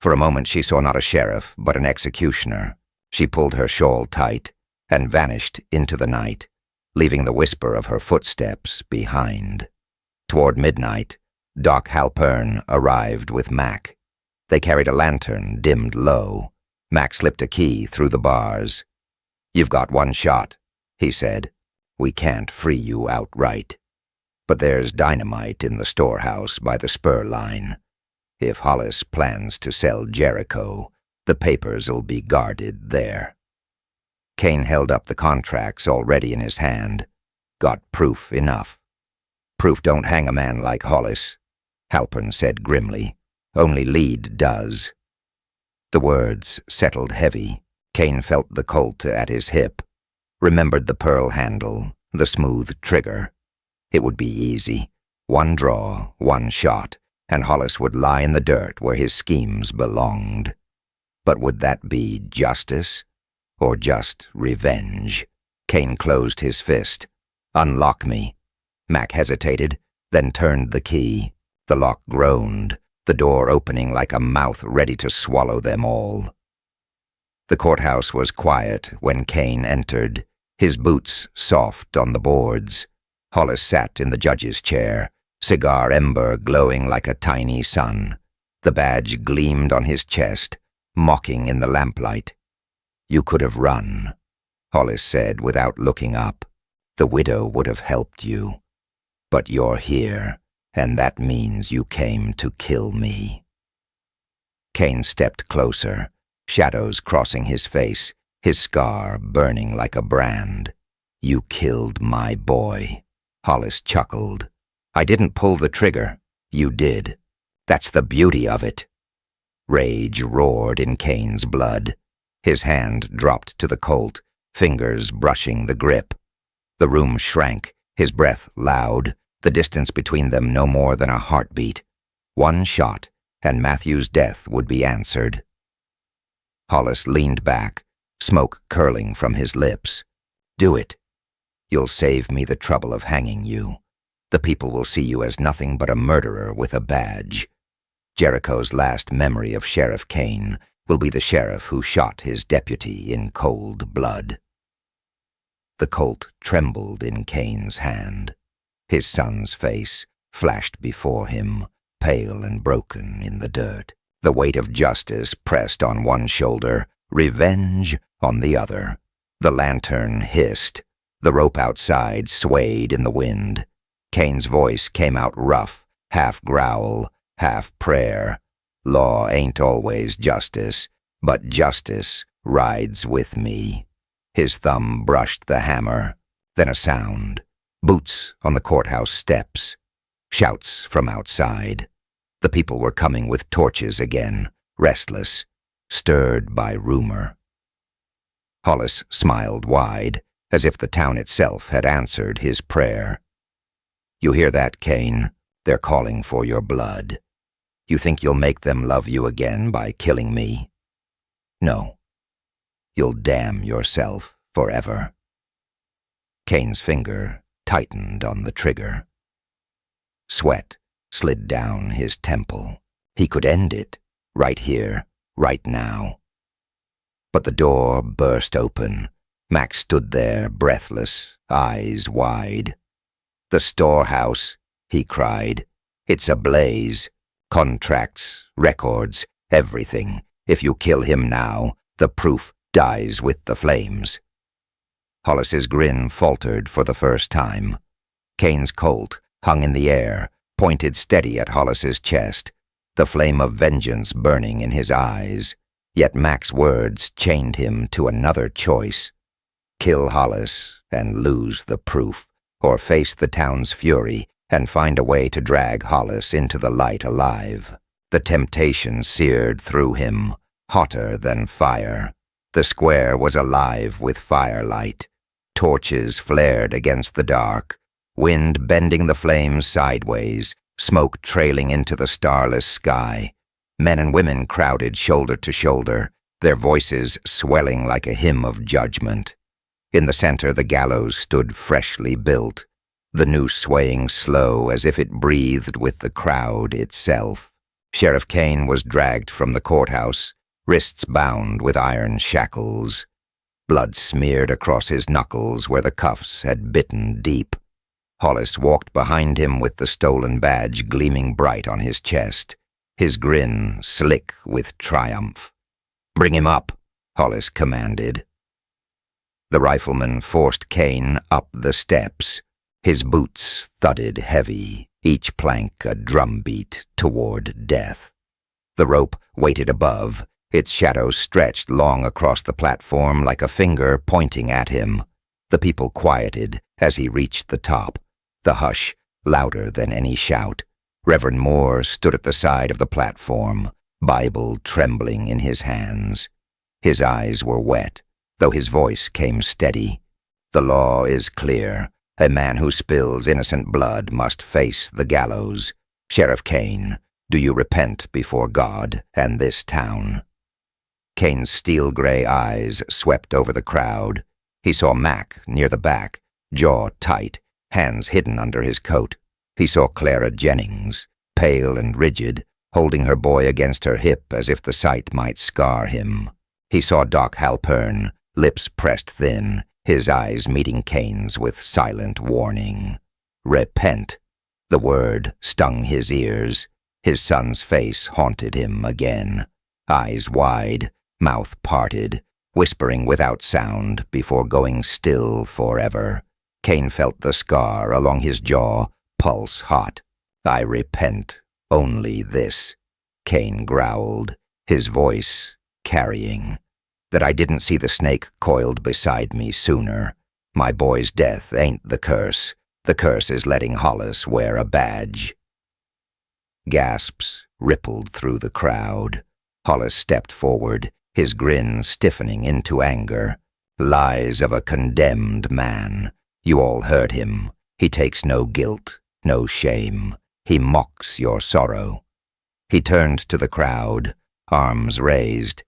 For a moment she saw not a sheriff, but an executioner. She pulled her shawl tight and vanished into the night, leaving the whisper of her footsteps behind. Toward midnight, Doc Halpern arrived with Mac. They carried a lantern dimmed low. Mac slipped a key through the bars. "You've got one shot," he said. "We can't free you outright. But there's dynamite in the storehouse by the spur line. If Hollis plans to sell Jericho, the papers'll be guarded there." Kane held up the contracts already in his hand. "Got proof enough." "Proof don't hang a man like Hollis," Halpern said grimly. "Only lead does." The words settled heavy. Kane felt the Colt at his hip, remembered the pearl handle, the smooth trigger. It would be easy. One draw, one shot, and Hollis would lie in the dirt where his schemes belonged. But would that be justice? Or just revenge? Kane closed his fist. "Unlock me." Mac hesitated, then turned the key. The lock groaned, the door opening like a mouth ready to swallow them all. The courthouse was quiet when Kane entered, his boots soft on the boards. Hollis sat in the judge's chair, cigar ember glowing like a tiny sun. The badge gleamed on his chest, mocking in the lamplight. "You could have run," Hollis said without looking up. "The widow would have helped you. But you're here, and that means you came to kill me." Kane stepped closer, shadows crossing his face, his scar burning like a brand. "You killed my boy," Hollis chuckled. "I didn't pull the trigger. You did. That's the beauty of it." Rage roared in Kane's blood. His hand dropped to the Colt, fingers brushing the grip. The room shrank, his breath loud, the distance between them no more than a heartbeat. One shot, and Matthew's death would be answered. Hollis leaned back, smoke curling from his lips. "Do it. You'll save me the trouble of hanging you. The people will see you as nothing but a murderer with a badge. Jericho's last memory of Sheriff Kane will be the sheriff who shot his deputy in cold blood." The Colt trembled in Kane's hand. His son's face flashed before him, pale and broken in the dirt. The weight of justice pressed on one shoulder, revenge on the other. The lantern hissed. The rope outside swayed in the wind. Kane's voice came out rough, half growl, half prayer. "Law ain't always justice, but justice rides with me." His thumb brushed the hammer, then a sound. Boots on the courthouse steps. Shouts from outside. The people were coming with torches again, restless, stirred by rumor. Hollis smiled wide, as if the town itself had answered his prayer. "You hear that, Kane? They're calling for your blood. You think you'll make them love you again by killing me? No. You'll damn yourself forever." Kane's finger tightened on the trigger. Sweat slid down his temple. He could end it, right here, right now. But the door burst open. Max stood there, breathless, eyes wide. "The storehouse," he cried. "It's ablaze. Contracts, records, everything. If you kill him now, the proof dies with the flames." Hollis's grin faltered for the first time. Kane's Colt hung in the air, pointed steady at Hollis's chest, the flame of vengeance burning in his eyes. Yet Mac's words chained him to another choice. Kill Hollis and lose the proof, or face the town's fury and find a way to drag Hollis into the light alive. The temptation seared through him, hotter than fire. The square was alive with firelight. Torches flared against the dark, wind bending the flames sideways, smoke trailing into the starless sky. Men and women crowded shoulder to shoulder, their voices swelling like a hymn of judgment. In the center, the gallows stood freshly built, the noose swaying slow as if it breathed with the crowd itself. Sheriff Kane was dragged from the courthouse, wrists bound with iron shackles. Blood smeared across his knuckles where the cuffs had bitten deep. Hollis walked behind him with the stolen badge gleaming bright on his chest, his grin slick with triumph. "Bring him up," Hollis commanded. The rifleman forced Kane up the steps. His boots thudded heavy, each plank a drumbeat toward death. The rope waited above, its shadow stretched long across the platform like a finger pointing at him. The people quieted as he reached the top, the hush louder than any shout. Reverend Moore stood at the side of the platform, Bible trembling in his hands. His eyes were wet, though his voice came steady. "The law is clear. A man who spills innocent blood must face the gallows. Sheriff Kane, do you repent before God and this town?" Kane's steel-gray eyes swept over the crowd. He saw Mac near the back, jaw tight, hands hidden under his coat. He saw Clara Jennings, pale and rigid, holding her boy against her hip as if the sight might scar him. He saw Doc Halpern, lips pressed thin, his eyes meeting Kane's with silent warning. Repent. The word stung his ears. His son's face haunted him again. Eyes wide, mouth parted, whispering without sound before going still forever. Kane felt the scar along his jaw, pulse hot. I repent, only this, Kane growled, his voice carrying. That I didn't see the snake coiled beside me sooner. My boy's death ain't the curse. The curse is letting Hollis wear a badge. Gasps rippled through the crowd. Hollis stepped forward, his grin stiffening into anger. Lies of a condemned man. You all heard him. He takes no guilt, no shame. He mocks your sorrow. He turned to the crowd, arms raised.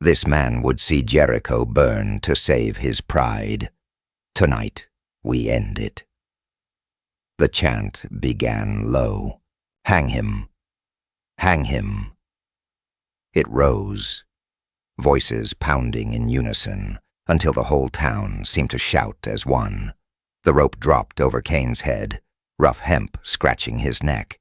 This man would see Jericho burn to save his pride. Tonight, we end it. The chant began low. Hang him. Hang him. It rose, voices pounding in unison, until the whole town seemed to shout as one. The rope dropped over Kane's head, rough hemp scratching his neck.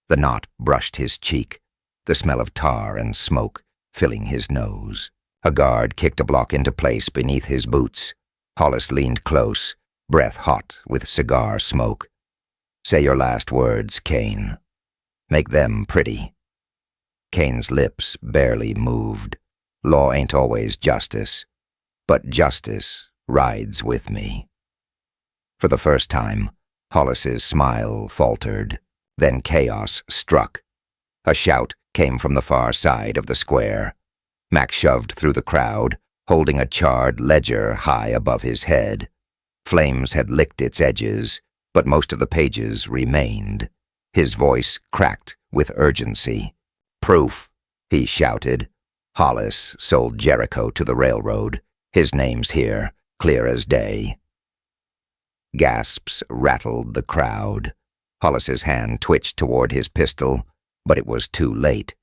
The knot brushed his cheek, the smell of tar and smoke filling his nose. A guard kicked a block into place beneath his boots. Hollis leaned close, breath hot with cigar smoke. Say your last words, Kane. Make them pretty. Kane's lips barely moved. Law ain't always justice, but justice rides with me. For the first time, Hollis's smile faltered. Then chaos struck. A shout came from the far side of the square. Mac shoved through the crowd, holding a charred ledger high above his head. Flames had licked its edges, but most of the pages remained. His voice cracked with urgency. Proof, he shouted. Hollis sold Jericho to the railroad. His name's here, clear as day. Gasps rattled the crowd. Hollis's hand twitched toward his pistol, but it was too late.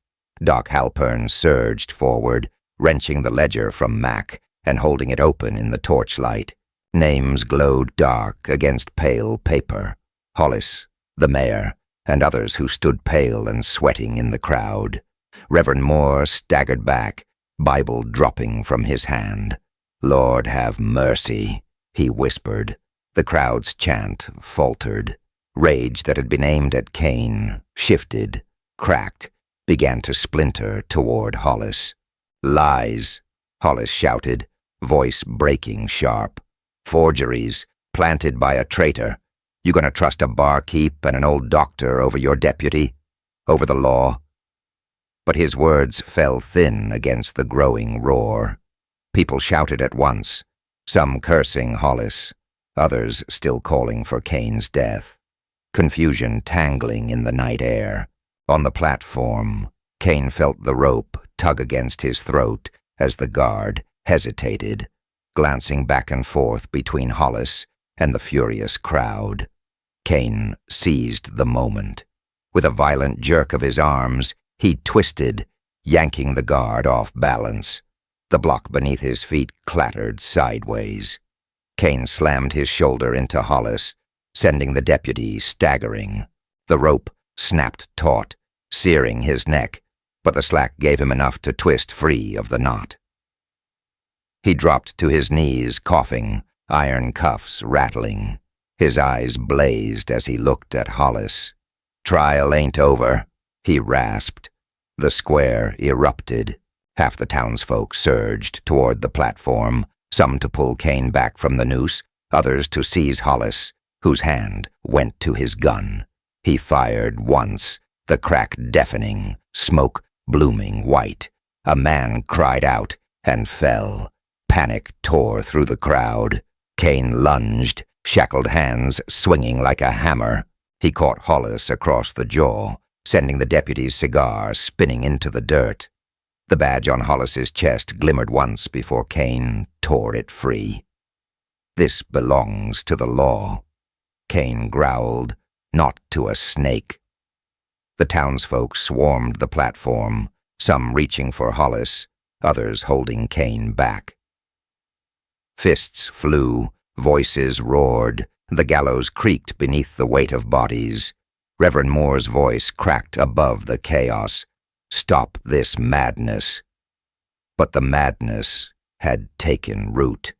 Doc Halpern surged forward, wrenching the ledger from Mac and holding it open in the torchlight. Names glowed dark against pale paper. Hollis, the mayor, and others who stood pale and sweating in the crowd. Reverend Moore staggered back, Bible dropping from his hand. Lord have mercy, he whispered. The crowd's chant faltered. Rage that had been aimed at Kane shifted, cracked, began to splinter toward Hollis. Lies, Hollis shouted, voice breaking sharp. Forgeries, planted by a traitor. You gonna trust a barkeep and an old doctor over your deputy? Over the law? But his words fell thin against the growing roar. People shouted at once, some cursing Hollis, others still calling for Kane's death. Confusion tangling in the night air. On the platform, Kane felt the rope tug against his throat as the guard hesitated, glancing back and forth between Hollis and the furious crowd. Kane seized the moment. With a violent jerk of his arms, he twisted, yanking the guard off balance. The block beneath his feet clattered sideways. Kane slammed his shoulder into Hollis, sending the deputy staggering. The rope snapped taut, searing his neck, but the slack gave him enough to twist free of the knot. He dropped to his knees, coughing, iron cuffs rattling. His eyes blazed as he looked at Hollis. Trial ain't over, he rasped. The square erupted. Half the townsfolk surged toward the platform, some to pull Kane back from the noose, others to seize Hollis, whose hand went to his gun. He fired once, the crack deafening, smoke blooming white. A man cried out and fell. Panic tore through the crowd. Kane lunged, shackled hands swinging like a hammer. He caught Hollis across the jaw, sending the deputy's cigar spinning into the dirt. The badge on Hollis's chest glimmered once before Kane tore it free. This belongs to the law, Kane growled, not to a snake. The townsfolk swarmed the platform, some reaching for Hollis, others holding Kane back. Fists flew, voices roared, the gallows creaked beneath the weight of bodies. Reverend Moore's voice cracked above the chaos. "Stop this madness." But the madness had taken root.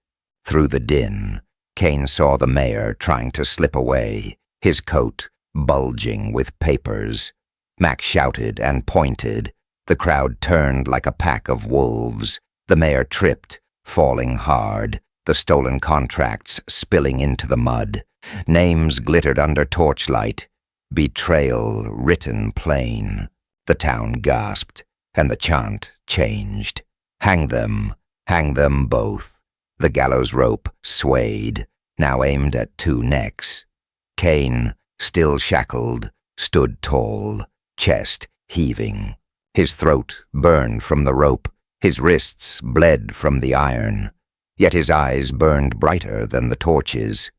Through the din, Kane saw the mayor trying to slip away, his coat bulging with papers. Mac shouted and pointed. The crowd turned like a pack of wolves. The mayor tripped, falling hard, the stolen contracts spilling into the mud. Names glittered under torchlight. Betrayal written plain. The town gasped, and the chant changed. Hang them both. The gallows rope swayed, now aimed at two necks. Kane, still shackled, stood tall, chest heaving. His throat burned from the rope, his wrists bled from the iron, yet his eyes burned brighter than the torches.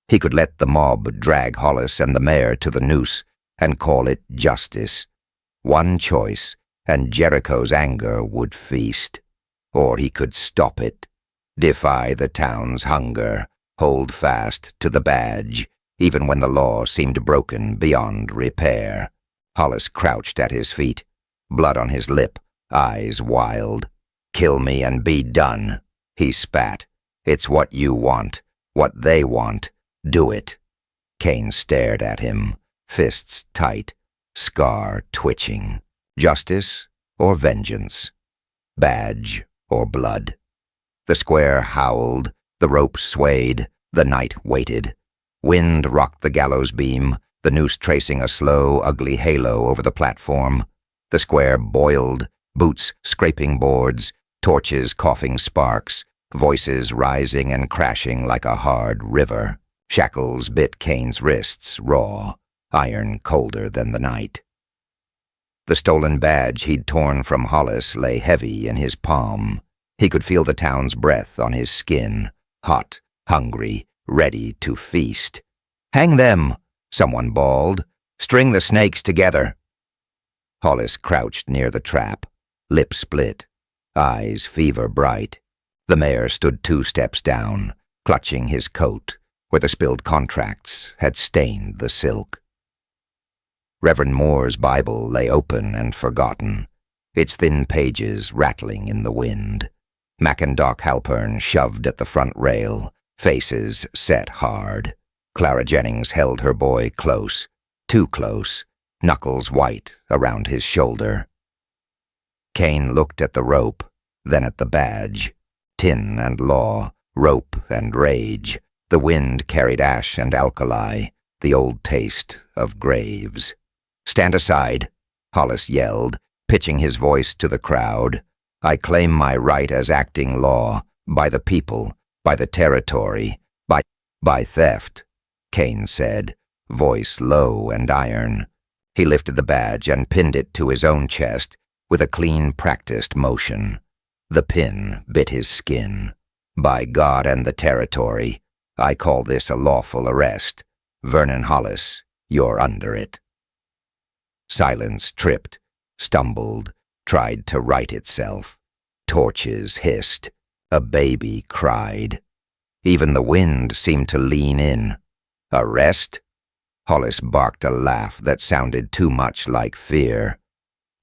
He could let the mob drag Hollis and the mayor to the noose and call it justice. One choice, and Jericho's anger would feast. Or he could stop it, defy the town's hunger, hold fast to the badge, even when the law seemed broken beyond repair. Hollis crouched at his feet, blood on his lip, eyes wild. "Kill me and be done," he spat. "It's what you want, what they want. Do it." Kane stared at him, fists tight, scar twitching. Justice or vengeance? Badge or blood? The square howled, the rope swayed, the night waited. Wind rocked the gallows beam, the noose tracing a slow, ugly halo over the platform. The square boiled, boots scraping boards, torches coughing sparks, voices rising and crashing like a hard river. Shackles bit Kane's wrists raw, iron colder than the night. The stolen badge he'd torn from Hollis lay heavy in his palm. He could feel the town's breath on his skin, hot, hungry, ready to feast. "Hang them," someone bawled. "String the snakes together." Hollis crouched near the trap, lips split, eyes fever bright. The mayor stood 2 steps down, clutching his coat, where the spilled contracts had stained the silk. Reverend Moore's Bible lay open and forgotten, its thin pages rattling in the wind. Mac and Doc Halpern shoved at the front rail, faces set hard. Clara Jennings held her boy close, too close, knuckles white around his shoulder. Kane looked at the rope, then at the badge. Tin and law, rope and rage. The wind carried ash and alkali, the old taste of graves. "Stand aside," Hollis yelled, pitching his voice to the crowd. "I claim my right as acting law, by the people, by the territory, by theft," Kane said, voice low and iron. He lifted the badge and pinned it to his own chest with a clean, practiced motion. The pin bit his skin. "By God and the territory, I call this a lawful arrest. Vernon Hollis, you're under it." Silence tripped, stumbled, tried to right itself. Torches hissed. A baby cried. Even the wind seemed to lean in. "Arrest?" Hollis barked a laugh that sounded too much like fear.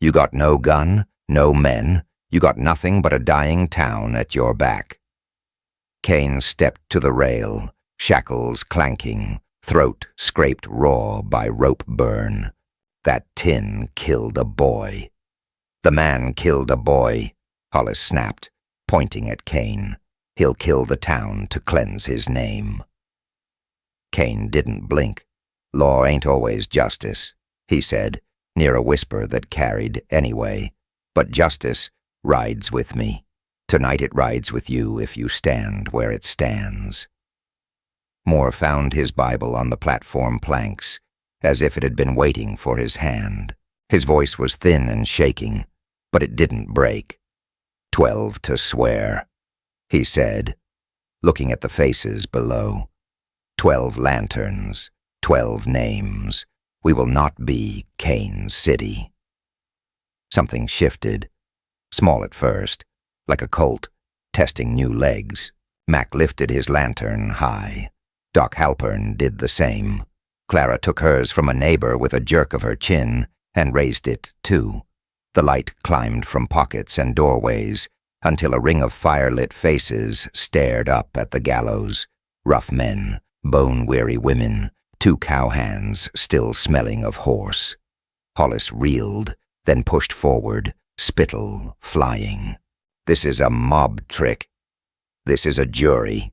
"You got no gun, no men. You got nothing but a dying town at your back." Kane stepped to the rail, shackles clanking, throat scraped raw by rope burn. That tin killed a boy. "The man killed a boy," Hollis snapped, pointing at Kane. "He'll kill the town to cleanse his name." Kane didn't blink. "Law ain't always justice," he said, near a whisper that carried anyway. "But justice rides with me. Tonight it rides with you if you stand where it stands." Moore found his Bible on the platform planks, as if it had been waiting for his hand. His voice was thin and shaking, but it didn't break. 12 to swear," he said, looking at the faces below. 12 lanterns, 12 names. We will not be Kane's city. Something shifted, small at first, like a colt, testing new legs. Mac lifted his lantern high. Doc Halpern did the same. Clara took hers from a neighbor with a jerk of her chin and raised it, too. The light climbed from pockets and doorways until a ring of firelit faces stared up at the gallows. Rough men, bone-weary women, 2 cowhands still smelling of horse. Hollis reeled, then pushed forward, spittle flying. "This is a mob trick. This is a jury."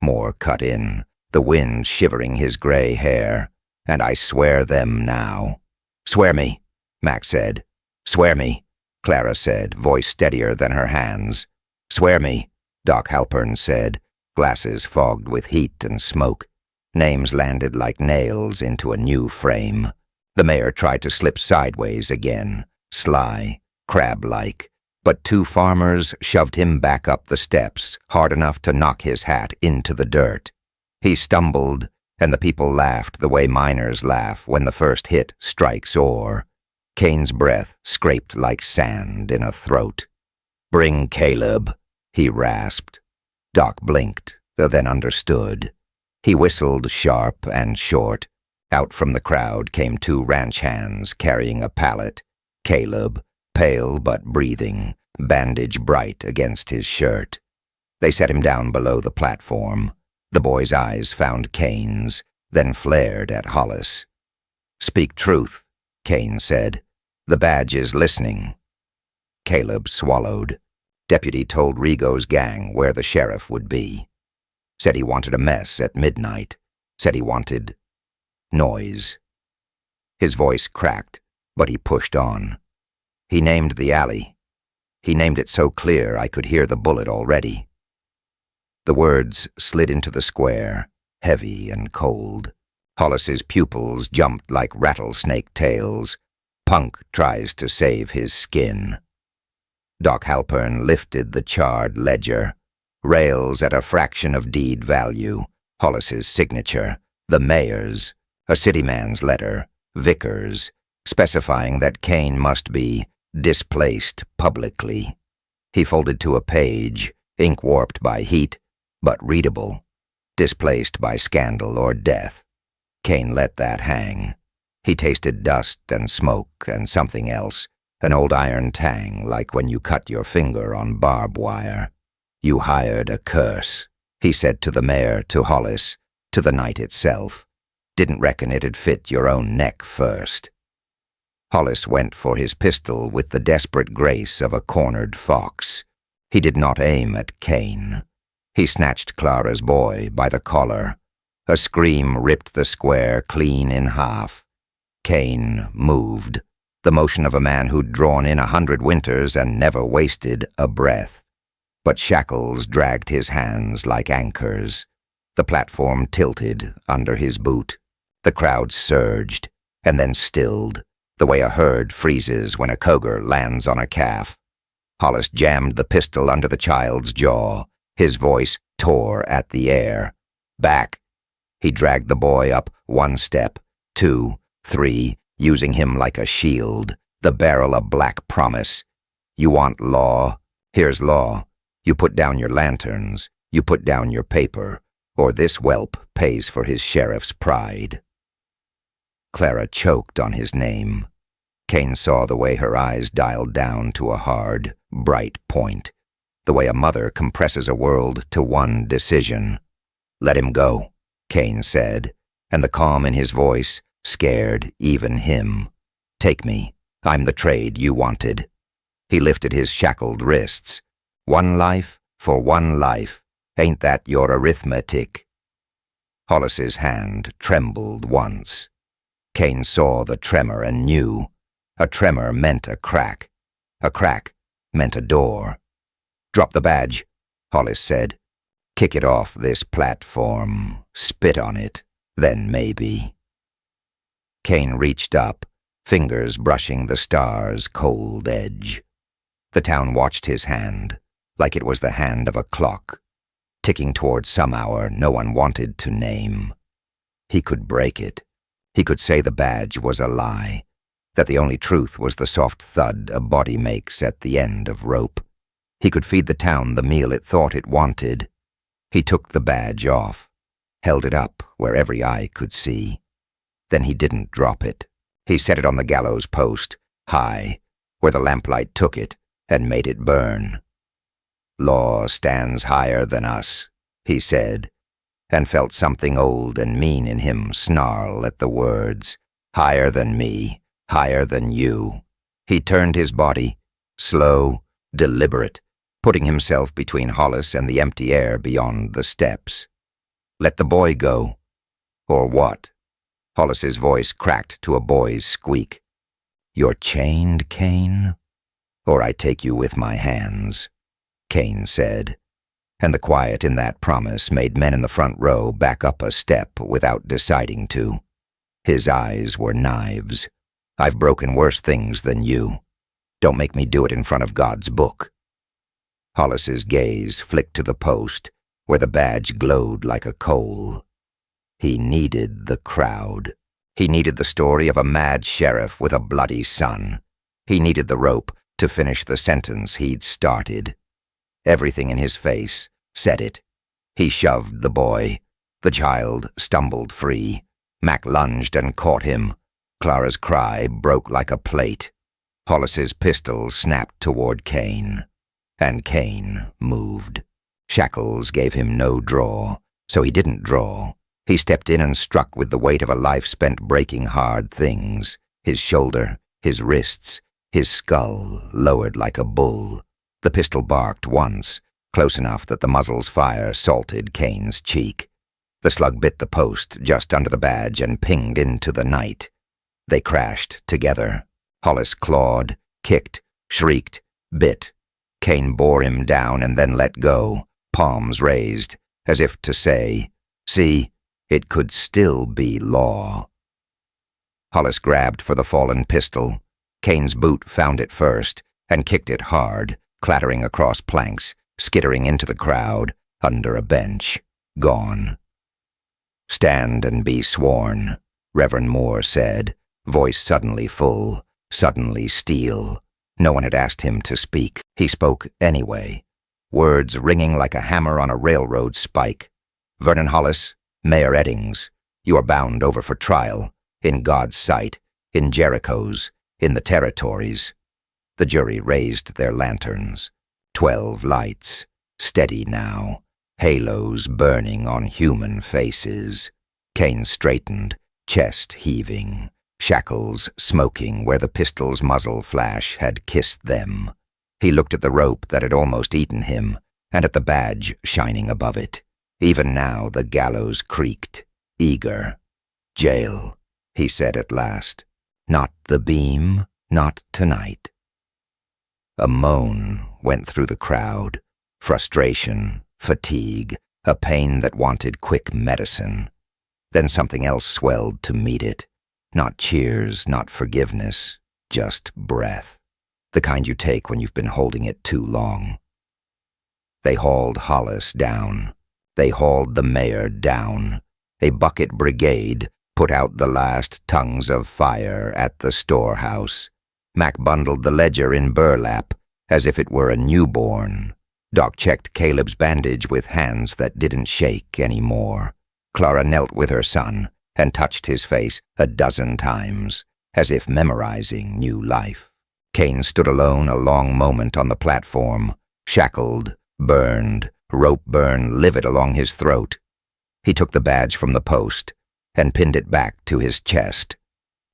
Moore cut in, the wind shivering his gray hair. "And I swear them now." "Swear me," Mac said. "Swear me," Clara said, voice steadier than her hands. "Swear me," Doc Halpern said, glasses fogged with heat and smoke. Names landed like nails into a new frame. The mayor tried to slip sideways again, sly, crab-like, but 2 farmers shoved him back up the steps, hard enough to knock his hat into the dirt. He stumbled, and the people laughed the way miners laugh when the first hit strikes ore. Kane's breath scraped like sand in a throat. "Bring Caleb," he rasped. Doc blinked, then understood. He whistled sharp and short. Out from the crowd came 2 ranch hands carrying a pallet. Caleb, pale but breathing, bandage bright against his shirt. They set him down below the platform. The boy's eyes found Kane's, then flared at Hollis. "Speak truth," Kane said. "The badge is listening." Caleb swallowed. Deputy told Rigo's gang where the sheriff would be. Said he wanted a mess at midnight. Said he wanted noise. His voice cracked, but he pushed on. He named the alley. He named it so clear I could hear the bullet already. The words slid into the square, heavy and cold. Hollis's pupils jumped like rattlesnake tails. Punk tries to save his skin. Doc Halpern lifted the charred ledger. Rails at a fraction of deed value. Hollis's signature. The mayor's. A city man's letter. Vickers. Specifying that Kane must be displaced publicly. He folded to a page, ink warped by heat, but readable. Displaced by scandal or death. Kane let that hang. He tasted dust and smoke and something else, an old iron tang like when you cut your finger on barbed wire. "You hired a curse," he said to the mayor, to Hollis, to the night itself. "Didn't reckon it'd fit your own neck first." Hollis went for his pistol with the desperate grace of a cornered fox. He did not aim at Kane. He snatched Clara's boy by the collar. A scream ripped the square clean in half. Kane moved, the motion of a man who'd drawn in 100 winters and never wasted a breath. But shackles dragged his hands like anchors. The platform tilted under his boot. The crowd surged, and then stilled, the way a herd freezes when a cougar lands on a calf. Hollis jammed the pistol under the child's jaw. His voice tore at the air. "Back!" He dragged the boy up 1 step, 2, 3, using him like a shield, the barrel a black promise. "You want law? Here's law. You put down your lanterns, you put down your paper, or this whelp pays for his sheriff's pride." Clara choked on his name. Kane saw the way her eyes dialed down to a hard, bright point, the way a mother compresses a world to one decision. "Let him go," Kane said, and the calm in his voice scared even him. "Take me. I'm the trade you wanted." He lifted his shackled wrists. 1 life for 1 life. Ain't that your arithmetic? Hollis's hand trembled once. Kane saw the tremor and knew. A tremor meant a crack. A crack meant a door. "Drop the badge," Hollis said. "Kick it off this platform. Spit on it. Then maybe." Kane reached up, fingers brushing the star's cold edge. The town watched his hand, like it was the hand of a clock, ticking toward some hour no one wanted to name. He could break it. He could say the badge was a lie, that the only truth was the soft thud a body makes at the end of rope. He could feed the town the meal it thought it wanted. He took the badge off, held it up where every eye could see. Then he didn't drop it. He set it on the gallows post, high, where the lamplight took it and made it burn. "Law stands higher than us," he said, and felt something old and mean in him snarl at the words. "Higher than me, higher than you." He turned his body, slow, deliberate, putting himself between Hollis and the empty air beyond the steps. "Let the boy go." "Or what?" Hollis's voice cracked to a boy's squeak. "You're chained, Kane? Or I take you with my hands," Kane said. And the quiet in that promise made men in the front row back up a step without deciding to. His eyes were knives. "I've broken worse things than you. Don't make me do it in front of God's book." Hollis's gaze flicked to the post, where the badge glowed like a coal. He needed the crowd. He needed the story of a mad sheriff with a bloody son. He needed the rope to finish the sentence he'd started. Everything in his face said it. He shoved the boy. The child stumbled free. Mac lunged and caught him. Clara's cry broke like a plate. Hollis's pistol snapped toward Kane. And Kane moved. Shackles gave him no draw, so he didn't draw. He stepped in and struck with the weight of a life spent breaking hard things. His shoulder, his wrists, his skull lowered like a bull. The pistol barked once, close enough that the muzzle's fire salted Kane's cheek. The slug bit the post just under the badge and pinged into the night. They crashed together. Hollis clawed, kicked, shrieked, bit. Kane bore him down and then let go, palms raised, as if to say, "See, it could still be law." Hollis grabbed for the fallen pistol. Kane's boot found it first and kicked it hard, clattering across planks, skittering into the crowd, under a bench, gone. "Stand and be sworn," Reverend Moore said, voice suddenly full, suddenly steel. No one had asked him to speak. He spoke anyway, words ringing like a hammer on a railroad spike. "Vernon Hollis, Mayor Eddings, you are bound over for trial, in God's sight, in Jericho's, in the territories." The jury raised their lanterns. 12 lights, steady now, halos burning on human faces. Kane straightened, chest heaving, shackles smoking where the pistol's muzzle flash had kissed them. He looked at the rope that had almost eaten him, and at the badge shining above it. Even now the gallows creaked, eager. "Jail," he said at last. "Not the beam, not tonight." A moan went through the crowd. Frustration, fatigue, a pain that wanted quick medicine. Then something else swelled to meet it. Not cheers, not forgiveness, just breath. The kind you take when you've been holding it too long. They hauled Hollis down. They hauled the mayor down. A bucket brigade put out the last tongues of fire at the storehouse. Mac bundled the ledger in burlap, as if it were a newborn. Doc checked Caleb's bandage with hands that didn't shake anymore. Clara knelt with her son and touched his face a dozen times, as if memorizing new life. Kane stood alone a long moment on the platform, shackled, burned, rope burn livid along his throat. He took the badge from the post and pinned it back to his chest.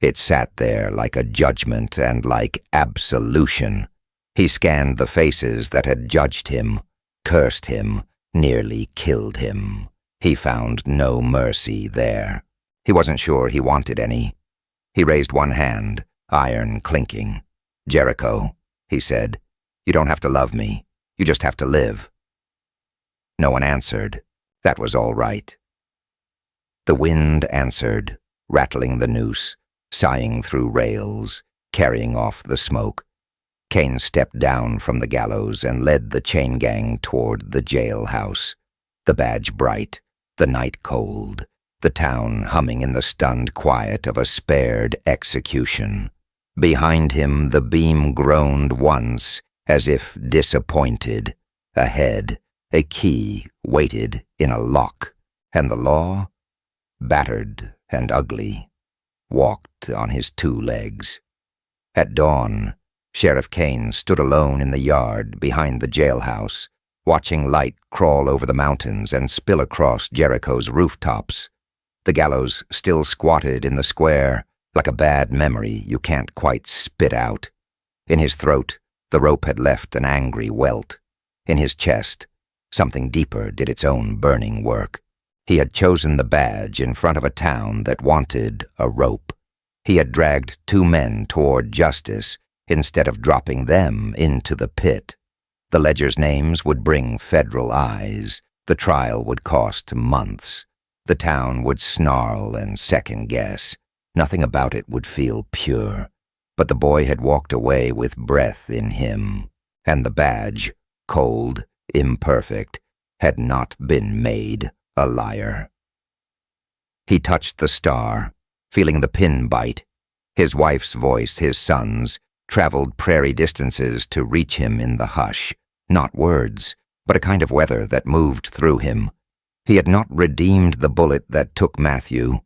It sat there like a judgment and like absolution. He scanned the faces that had judged him, cursed him, nearly killed him. He found no mercy there. He wasn't sure he wanted any. He raised one hand, iron clinking. "Jericho," he said, "you don't have to love me. You just have to live." No one answered. That was all right. The wind answered, rattling the noose, sighing through rails, carrying off the smoke. Kane stepped down from the gallows and led the chain gang toward the jailhouse. The badge bright, the night cold, the town humming in the stunned quiet of a spared execution. Behind him the beam groaned once, as if disappointed. Ahead, a key waited in a lock, and the law, battered and ugly, walked on his 2 legs. At dawn, Sheriff Kane stood alone in the yard behind the jailhouse, watching light crawl over the mountains and spill across Jericho's rooftops. The gallows still squatted in the square, like a bad memory you can't quite spit out. In his throat, the rope had left an angry welt. In his chest, something deeper did its own burning work. He had chosen the badge in front of a town that wanted a rope. He had dragged 2 men toward justice instead of dropping them into the pit. The ledger's names would bring federal eyes. The trial would cost months. The town would snarl and second-guess. Nothing about it would feel pure. But the boy had walked away with breath in him, and the badge, cold, imperfect, had not been made a liar. He touched the star, feeling the pin bite. His wife's voice, his son's, traveled prairie distances to reach him in the hush. Not words, but a kind of weather that moved through him. He had not redeemed the bullet that took Matthew.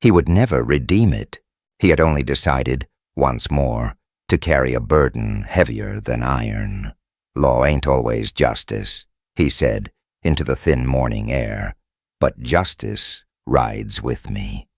He would never redeem it. He had only decided, once more, to carry a burden heavier than iron. "Law ain't always justice," he said into the thin morning air, "but justice rides with me."